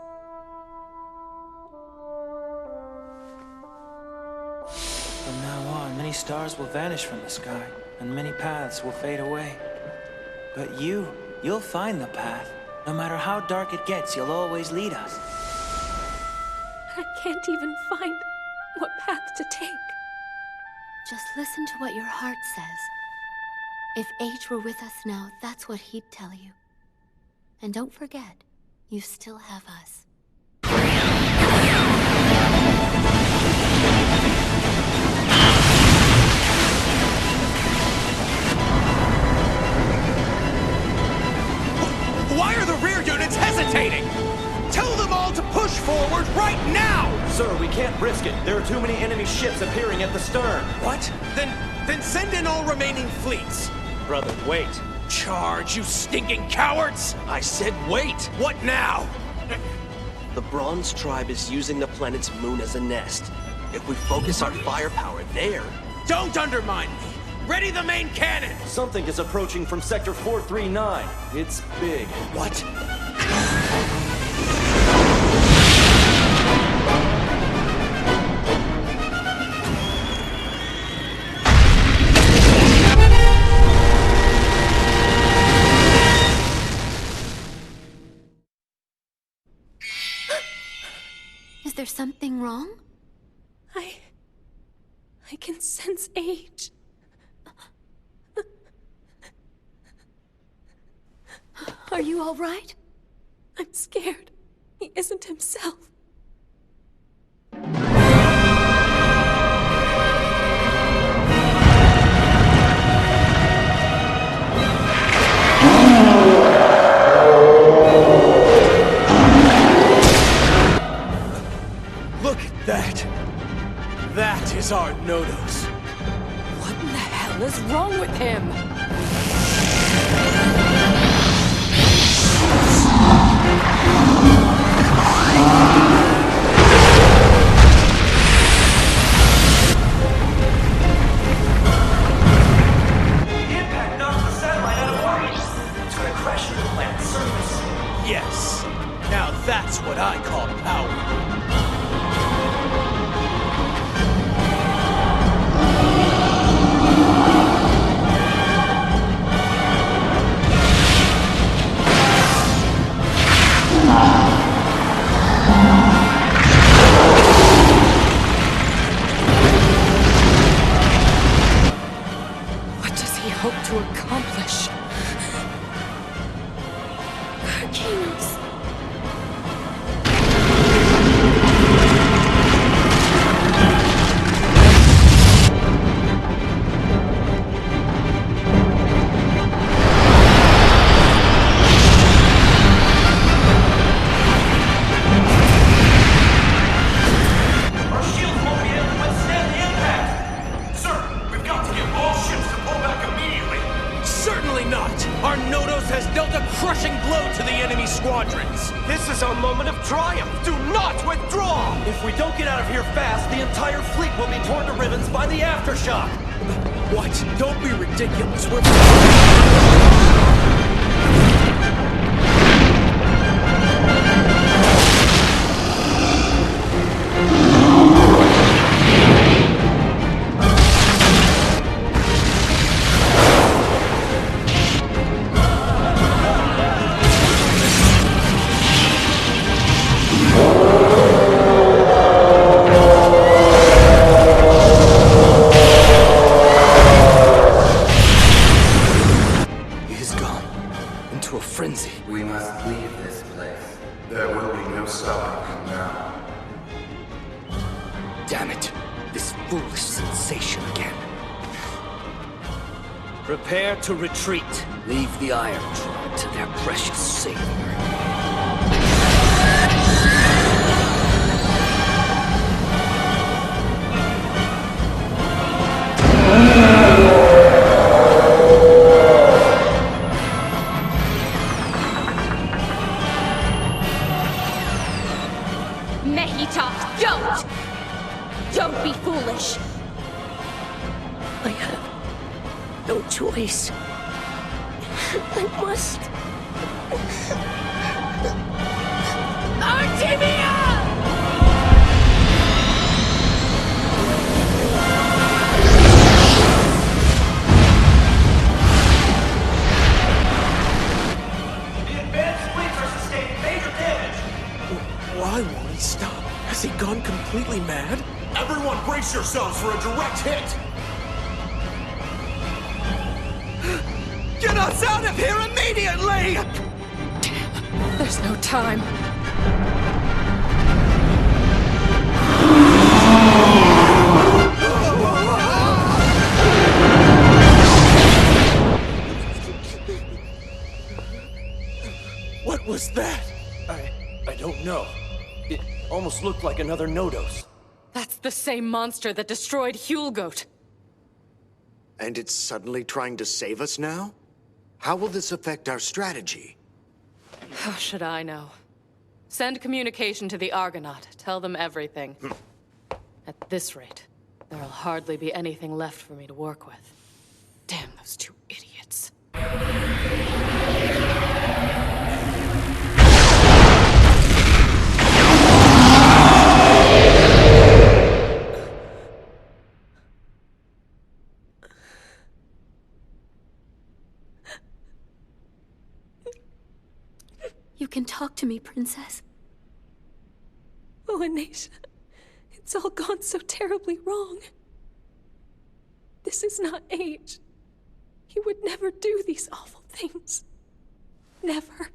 From now on, many stars will vanish from the sky, and many paths will fade away. But you'll find the path. No matter how dark it gets, you'll always lead us. I can't even find what path to take. Just listen to what your heart says. If Age were with us now, that's what he'd tell you. And don't forget, you still have us. Why are the rear units hesitating? Tell them all to push forward right now! Sir, we can't risk it. There are too many enemy ships appearing at the stern. What? Then send in all remaining fleets. Brother, wait. Charge, you stinking cowards! I said wait! What now? The Bronze Tribe is using the planet's moon as a nest. If we focus our firepower there... Don't undermine me! Ready the main cannon! Something is approaching from Sector 439. It's big. What? Is there something wrong? I can sense Age. Are you all right? I'm scared. He isn't himself. Look at that! That is our Nodos. What in the hell is wrong with him? Impact knocks the satellite out of orbit. It's gonna crash into the planet's surface. Yes. Now that's what I call power. What does he hope to accomplish? Arcanos. Our Nodos has dealt a crushing blow to the enemy squadrons! This is our moment of triumph! Do not withdraw! If we don't get out of here fast, the entire fleet will be torn to ribbons by the aftershock! What? Don't be ridiculous, we're... We must leave this place. There will be no stopping him now. Damn it! This foolish sensation again. Prepare to retreat. Leave the Iron Tribe to their precious savior. Don't be foolish. I have no choice. I must. Artemia! The advanced fleets are sustaining major damage. Why won't he stop? Has he gone completely mad? Everyone brace yourselves for a direct hit! Get us out of here immediately! Damn, there's no time. What was that? I don't know. It almost looked like another Nodos. That's the same monster that destroyed Huelgoat. And it's suddenly trying to save us now? How will this affect our strategy? How should I know? Send communication to the Argonaut. Tell them everything. At this rate, there'll hardly be anything left for me to work with. Damn those two idiots. You can talk to me, Princess. Oh, Anisha, it's all gone so terribly wrong. This is not Age. He would never do these awful things. Never.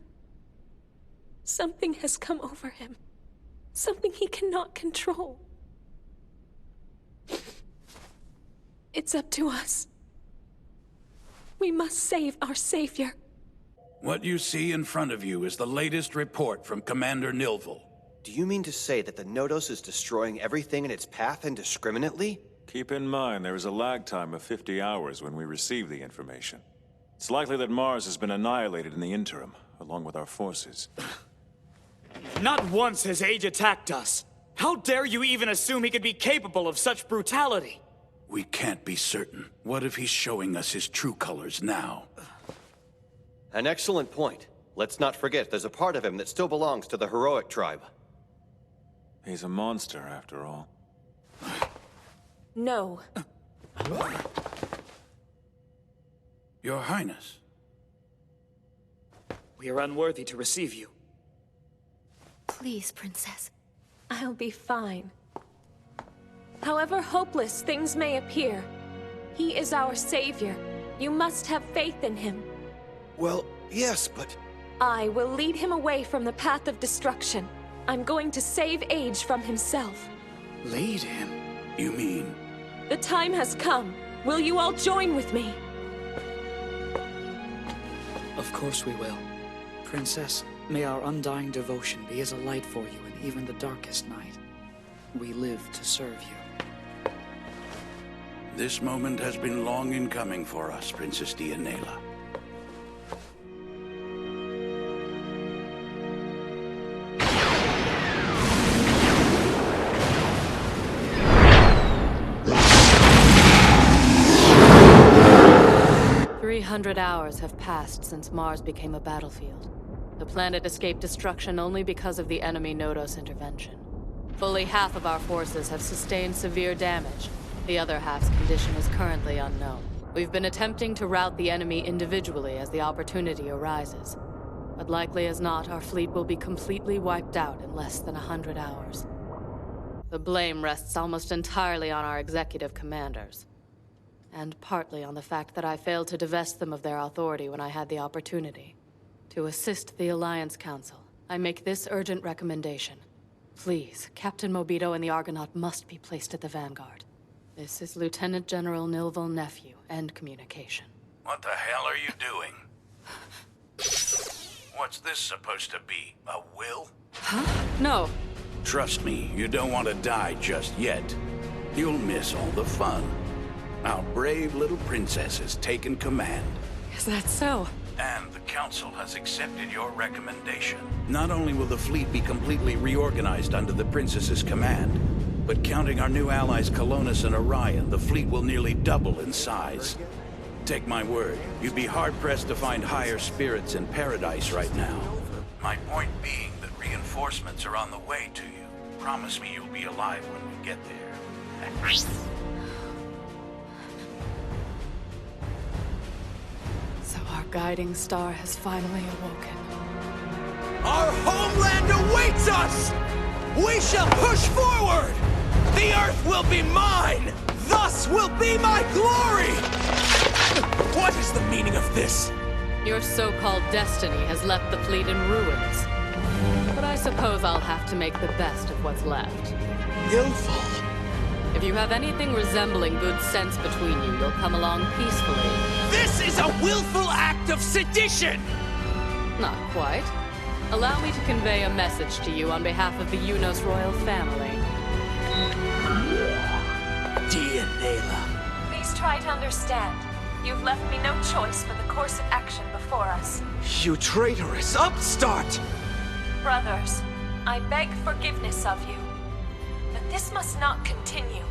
Something has come over him. Something he cannot control. It's up to us. We must save our savior. What you see in front of you is the latest report from Commander Nilvel. Do you mean to say that the Nodos is destroying everything in its path indiscriminately? Keep in mind, there is a lag time of 50 hours when we receive the information. It's likely that Mars has been annihilated in the interim, along with our forces. Not once has Age attacked us. How dare you even assume he could be capable of such brutality? We can't be certain. What if he's showing us his true colors now? An excellent point. Let's not forget, there's a part of him that still belongs to the heroic tribe. He's a monster, after all. No. Your Highness. We are unworthy to receive you. Please, Princess. I'll be fine. However hopeless things may appear, he is our savior. You must have faith in him. Well, yes, but... I will lead him away from the path of destruction. I'm going to save Age from himself. Lead him? You mean? The time has come. Will you all join with me? Of course we will. Princess, may our undying devotion be as a light for you in even the darkest night. We live to serve you. This moment has been long in coming for us, Princess Deianeira. 300 hours have passed since Mars became a battlefield. The planet escaped destruction only because of the enemy Nodos intervention. Fully half of our forces have sustained severe damage. The other half's condition is currently unknown. We've been attempting to rout the enemy individually as the opportunity arises. But likely as not, our fleet will be completely wiped out in less than 100 hours. The blame rests almost entirely on our executive commanders. And partly on the fact that I failed to divest them of their authority when I had the opportunity. To assist the Alliance Council, I make this urgent recommendation. Please, Captain Mobito and the Argonaut must be placed at the vanguard. This is Lieutenant General Nilval Nephew, End Communication. What the hell are you doing? What's this supposed to be? A will? Huh? No. Trust me, you don't want to die just yet. You'll miss all the fun. Our brave little princess has taken command. Is that so? And the Council has accepted your recommendation. Not only will the fleet be completely reorganized under the princess's command, but counting our new allies Colonus and Orion, the fleet will nearly double in size. Take my word, you'd be hard-pressed to find higher spirits in paradise right now. My point being that reinforcements are on the way to you. Promise me you'll be alive when we get there. So our guiding star has finally awoken. Our homeland awaits us! We shall push forward! The Earth will be mine! Thus will be my glory! What is the meaning of this? Your so-called destiny has left the fleet in ruins. But I suppose I'll have to make the best of what's left. Willful. If you have anything resembling good sense between you, you'll come along peacefully. This is a willful act of sedition! Not quite. Allow me to convey a message to you on behalf of the Unos royal family. Deianeira. Please try to understand. You've left me no choice but the course of action before us. You traitorous upstart! Brothers, I beg forgiveness of you. But this must not continue.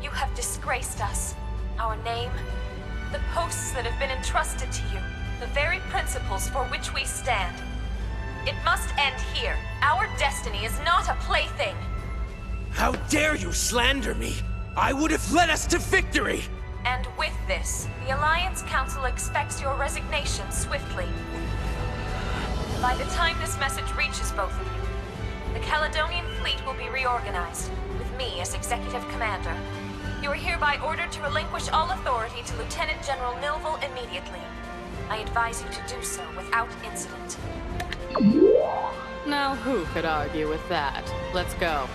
You have disgraced us, our name, the posts that have been entrusted to you, the very principles for which we stand. It must end here. Our destiny is not a plaything. How dare you slander me? I would have led us to victory! And with this, the Alliance Council expects your resignation swiftly. By the time this message reaches both of you, the Caledonian fleet will be reorganized, with me as executive commander. You are hereby ordered to relinquish all authority to Lieutenant General Nilval immediately. I advise you to do so without incident. Now who could argue with that? Let's go.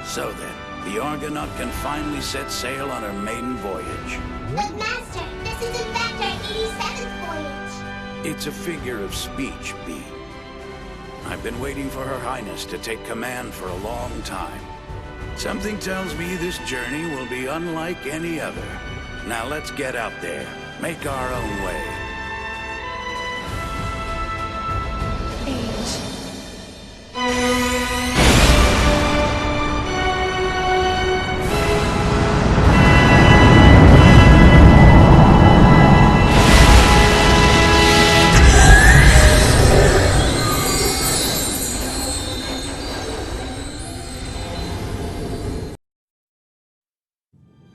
So then, the Argonaut can finally set sail on her maiden voyage. But Master, this is in fact our 87th voyage. It's a figure of speech, B. I've been waiting for Her Highness to take command for a long time. Something tells me this journey will be unlike any other. Now let's get out there, make our own way.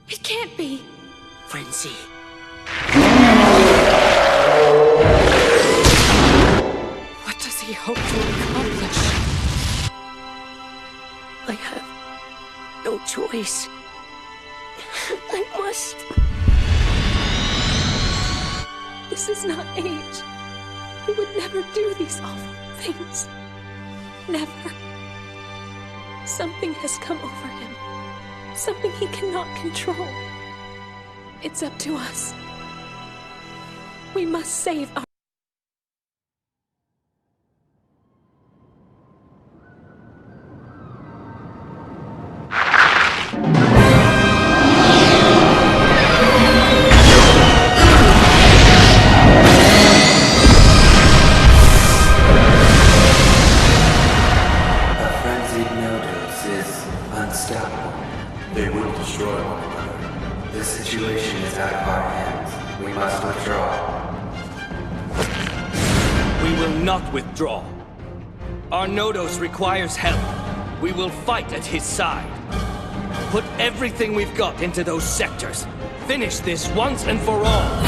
It can't be. Frenzy. What does he hope to accomplish? I have no choice. I must. This is not age. He would never do these awful things. Never. Something has come over him. Something he cannot control. It's up to us. We must save our... They will destroy one another. The situation is out of our hands. We must withdraw. We will not withdraw. Our Nodos requires help. We will fight at his side. Put everything we've got into those sectors. Finish this once and for all.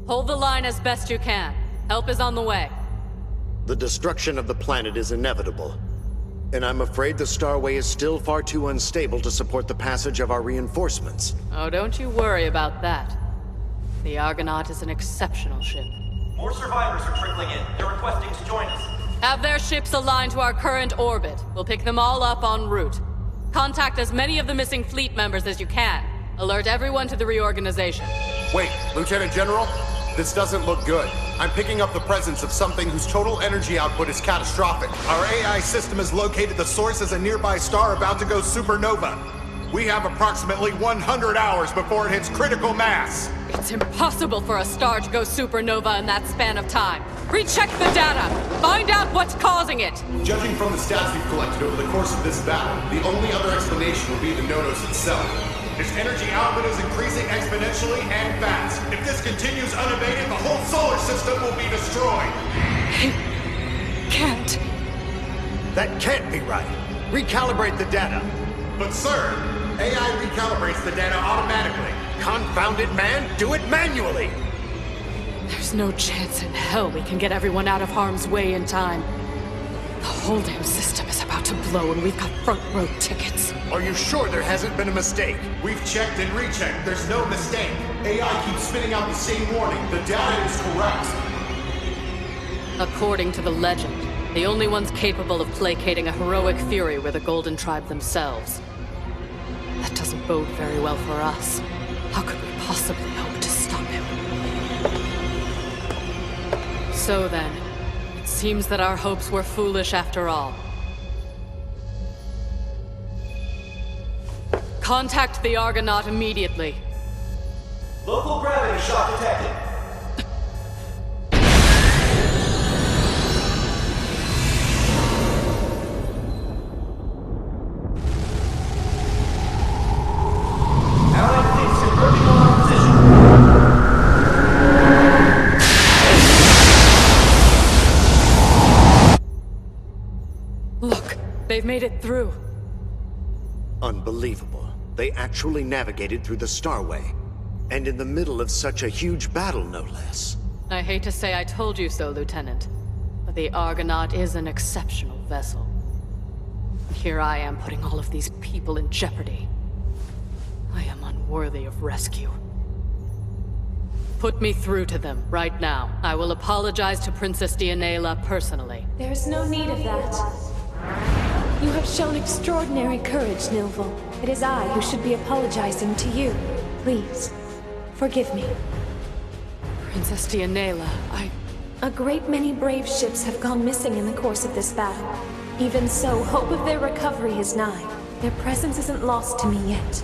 Hold the line as best you can. Help is on the way. The destruction of the planet is inevitable. And I'm afraid the Starway is still far too unstable to support the passage of our reinforcements. Oh, don't you worry about that. The Argonaut is an exceptional ship. More survivors are trickling in. They're requesting to join us. Have their ships aligned to our current orbit. We'll pick them all up en route. Contact as many of the missing fleet members as you can. Alert everyone to the reorganization. Wait, Lieutenant General? This doesn't look good. I'm picking up the presence of something whose total energy output is catastrophic. Our AI system has located the source as a nearby star about to go supernova. We have approximately 100 hours before it hits critical mass. It's impossible for a star to go supernova in that span of time. Recheck the data. Find out what's causing it. Judging from the stats we've collected over the course of this battle, the only other explanation would be the Nodos itself. Its energy output is increasing exponentially and fast. If this continues unabated, the whole solar system will be destroyed. Can't. That can't be right. Recalibrate the data. But sir, AI recalibrates the data automatically. Confound it, man! Do it manually! There's no chance in hell we can get everyone out of harm's way in time. The whole damn system is about to blow and we've got front row tickets. Are you sure there hasn't been a mistake? We've checked and rechecked. There's no mistake. AI keeps spitting out the same warning. The data is correct. According to the legend, the only ones capable of placating a heroic fury were the Golden Tribe themselves. That doesn't bode very well for us. How could we possibly hope to stop him? So then, it seems that our hopes were foolish after all. Contact the Argonaut immediately. Local gravity shock detected. Allied fleets converging on our position. Look, they've made it through. Unbelievable. They actually navigated through the Starway. And in the middle of such a huge battle, no less. I hate to say I told you so, Lieutenant. But the Argonaut is an exceptional vessel. And here I am putting all of these people in jeopardy. I am unworthy of rescue. Put me through to them, right now. I will apologize to Princess Deianeira personally. There's no need of that. You have shown extraordinary courage, Nilval. It is I who should be apologizing to you. Please, forgive me. Princess Deianeira, A great many brave ships have gone missing in the course of this battle. Even so, hope of their recovery is nigh. Their presence isn't lost to me yet.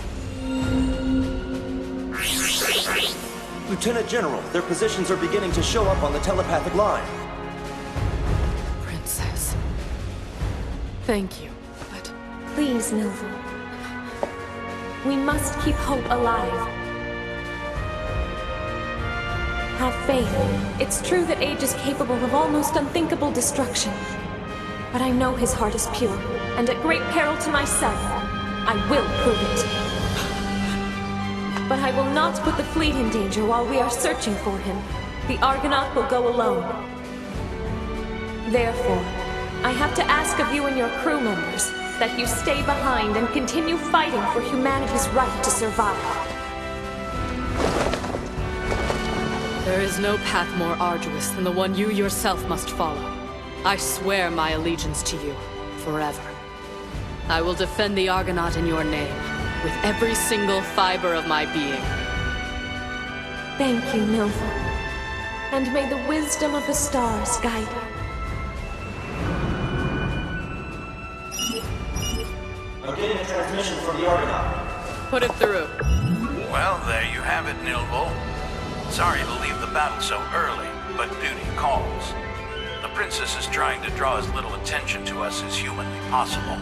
Lieutenant General, their positions are beginning to show up on the telepathic line. Princess. Thank you, but... Please, Milvo. We must keep hope alive. Have faith. It's true that Age is capable of almost unthinkable destruction. But I know his heart is pure, and at great peril to myself, I will prove it. But I will not put the fleet in danger while we are searching for him. The Argonaut will go alone. Therefore, I have to ask of you and your crew members that you stay behind and continue fighting for humanity's right to survive. There is no path more arduous than the one you yourself must follow. I swear my allegiance to you, forever. I will defend the Argonaut in your name, with every single fiber of my being. Thank you, Milvo. And may the wisdom of the stars guide you. I'm getting a transmission from the Argonaut. Put it through. Well, there you have it, Nilvo. Sorry to leave the battle so early, but duty calls. The princess is trying to draw as little attention to us as humanly possible.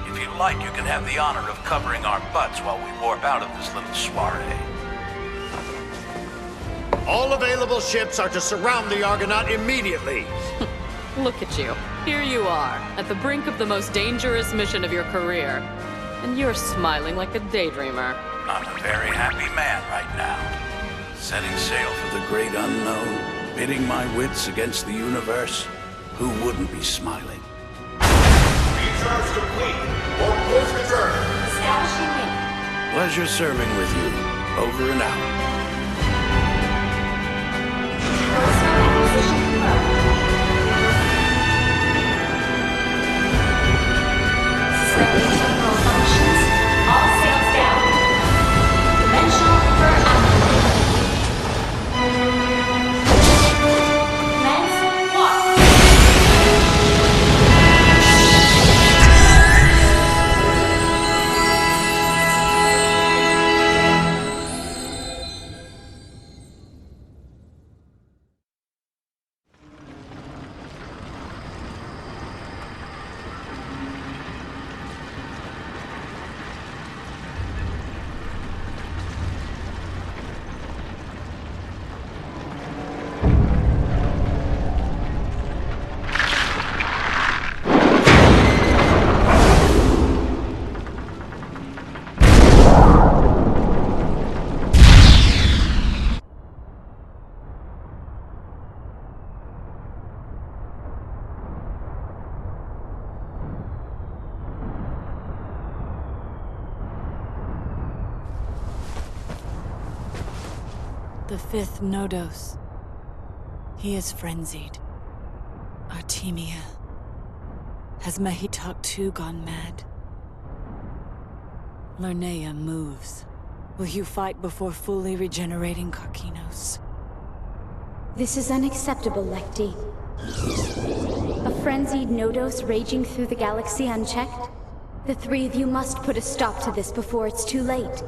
If you'd like, you can have the honor of covering our butts while we warp out of this little soiree. All available ships are to surround the Argonaut immediately. Look at you. Here you are, at the brink of the most dangerous mission of your career. And you're smiling like a daydreamer. I'm a very happy man right now. Setting sail for the great unknown, pitting my wits against the universe. Who wouldn't be smiling? Recharge complete. Warp quiz return. Establishing link. Pleasure serving with you. Over and out. Personal acquisition confirmed. Suspending temporal functions. All sails down. Dimensional blur activated. Commence warp. The fifth Nodos. He is frenzied. Artemia. Has Mehitok too gone mad? Lernea moves. Will you fight before fully regenerating Karkinos? This is unacceptable, Lekti. A frenzied Nodos raging through the galaxy unchecked? The three of you must put a stop to this before it's too late.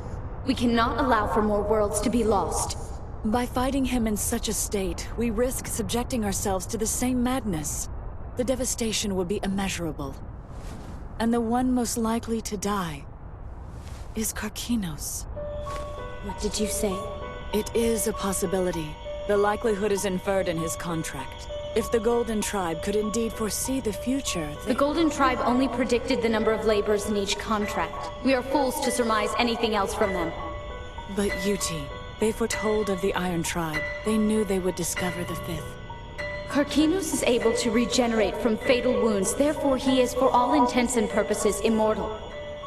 We cannot allow for more worlds to be lost. By fighting him in such a state, we risk subjecting ourselves to the same madness. The devastation will be immeasurable. And the one most likely to die is Karkinos. What did you say? It is a possibility. The likelihood is inferred in his contract. If the Golden Tribe could indeed foresee the future, The Golden Tribe only predicted the number of laborers in each contract. We are fools to surmise anything else from them. But Yuti, they foretold of the Iron Tribe. They knew they would discover the fifth. Karkinos is able to regenerate from fatal wounds, therefore he is, for all intents and purposes, immortal.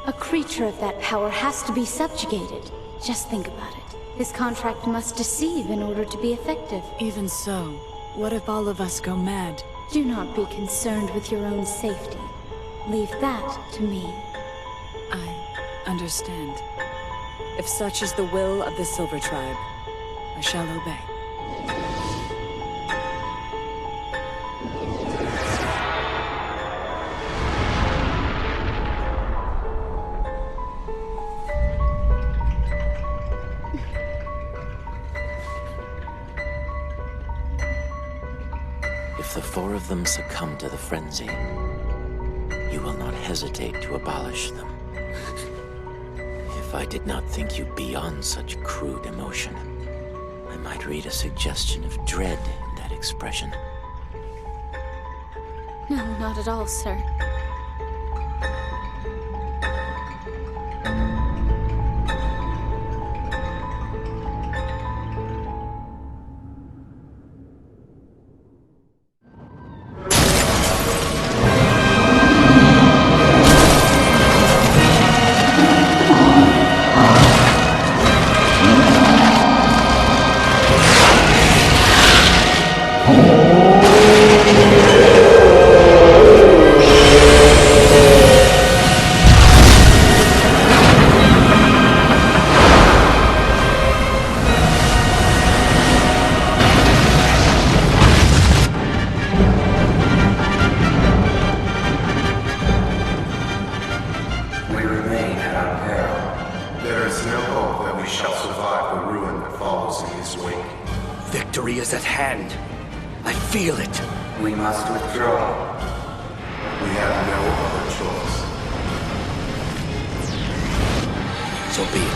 A creature of that power has to be subjugated. Just think about it. His contract must deceive in order to be effective. Even so, what if all of us go mad? Do not be concerned with your own safety. Leave that to me. I understand. If such is the will of the Silver Tribe, I shall obey. If the four of them succumb to the frenzy, you will not hesitate to abolish them. If I did not think you beyond such crude emotion, I might read a suggestion of dread in that expression. No, not at all, sir. Victory is at hand. I feel it. We must withdraw. We have no other choice. So be it.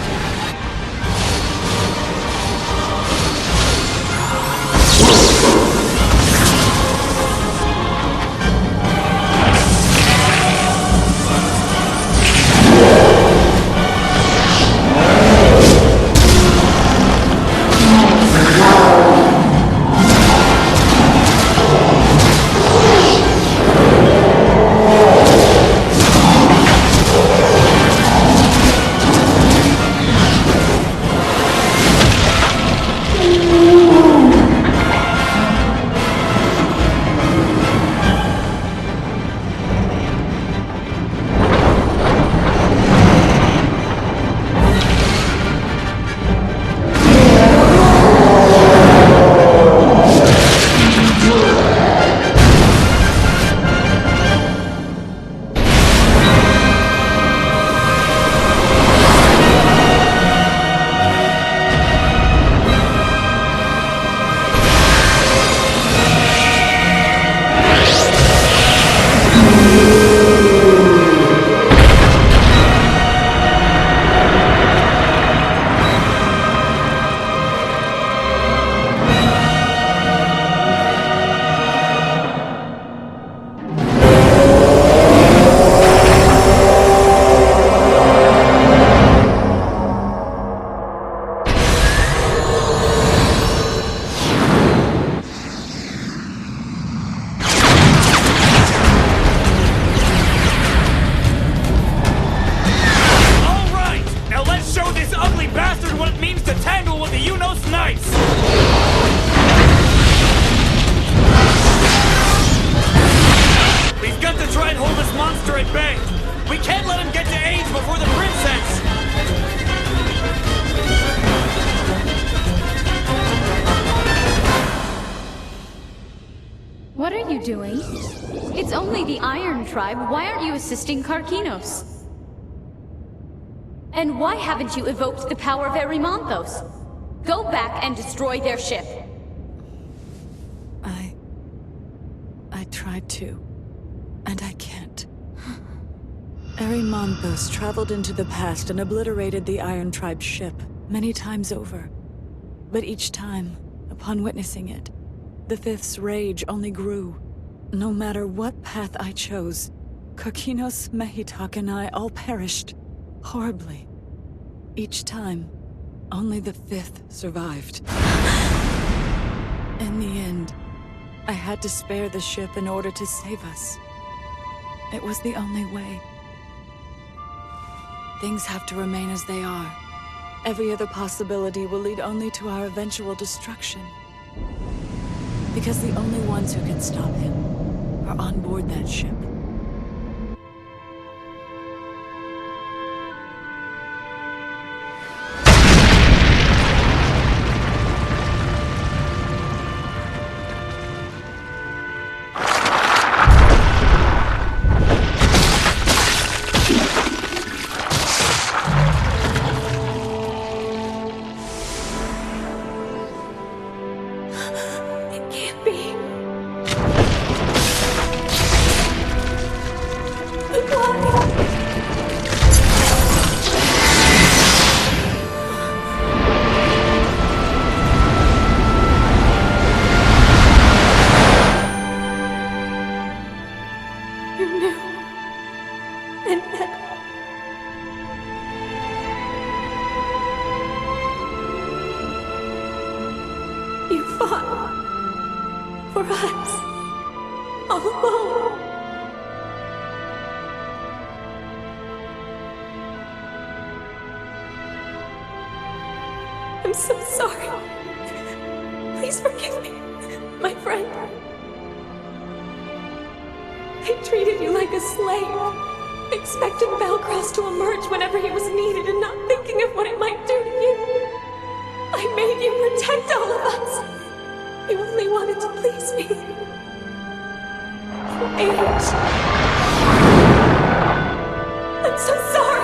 What are you doing? It's only the Iron Tribe. Why aren't you assisting Karkinos? And why haven't you evoked the power of Erymanthos? Go back and destroy their ship. I tried to, and I can't. Erymanthos traveled into the past and obliterated the Iron Tribe ship many times over. But each time, upon witnessing it, the Fifth's rage only grew. No matter what path I chose, Karkinos, Mehitak, and I all perished. Horribly. Each time, only the Fifth survived. In the end, I had to spare the ship in order to save us. It was the only way. Things have to remain as they are. Every other possibility will lead only to our eventual destruction. Because the only ones who can stop him are on board that ship. all alone. I'm so sorry. Please forgive me, my friend. I treated you like a slave, expecting Belcross to emerge whenever he was needed and not thinking of what it might do to you. I made you protect all of us. You only wanted to please me. Age. I'm so sorry.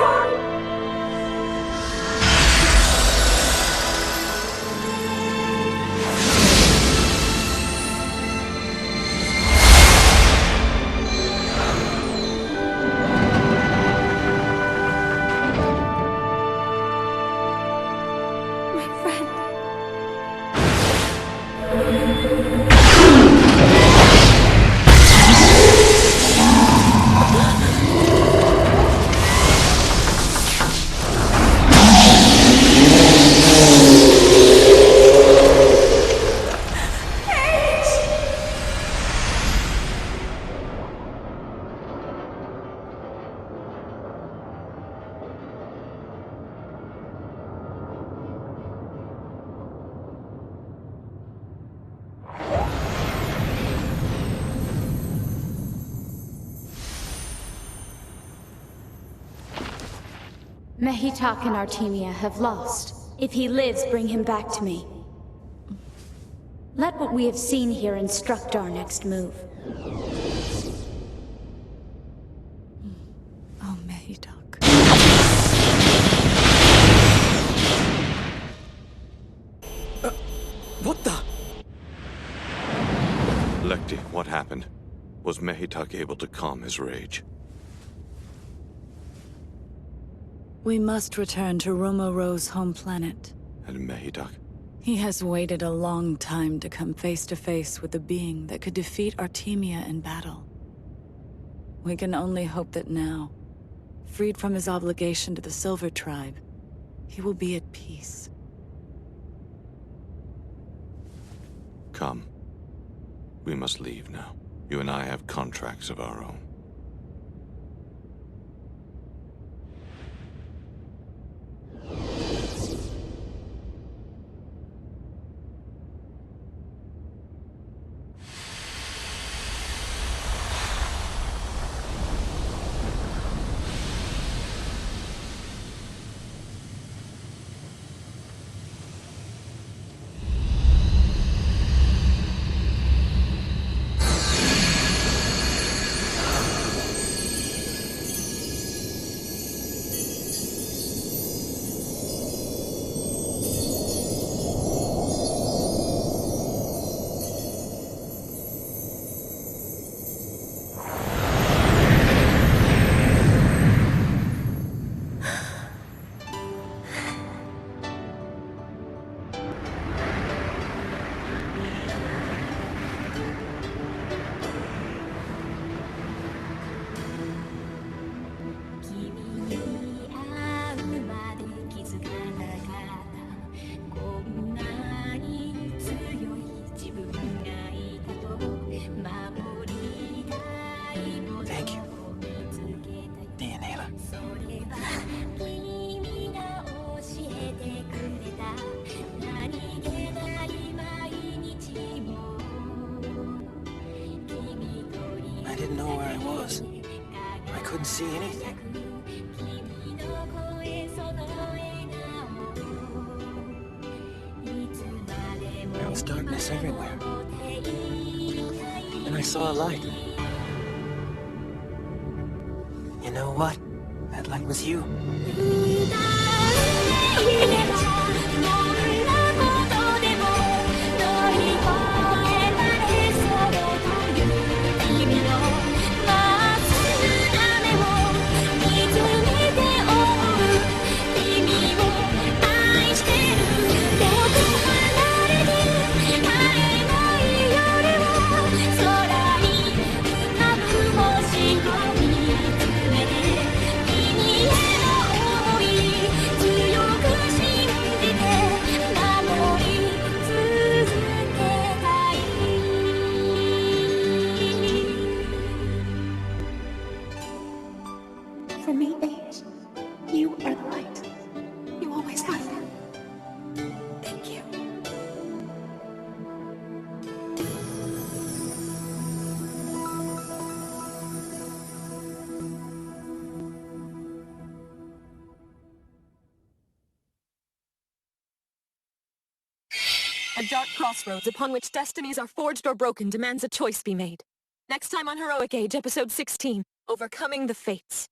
Mehitak and Artemia have lost. If he lives, bring him back to me. Let what we have seen here instruct our next move. Oh, Mehitak. What the? Lekti, what happened? Was Mehitak able to calm his rage? We must return to Romoro's home planet. And Mehitak? He has waited a long time to come face to face with a being that could defeat Artemia in battle. We can only hope that now, freed from his obligation to the Silver Tribe, he will be at peace. Come. We must leave now. You and I have contracts of our own. Thank you, Deianeira. I didn't know where I was. I couldn't see anything. There was darkness everywhere. And I saw a light. You know what? That light was you. A dark crossroads upon which destinies are forged or broken demands a choice be made. Next time on Heroic Age, Episode 16, Overcoming the Fates.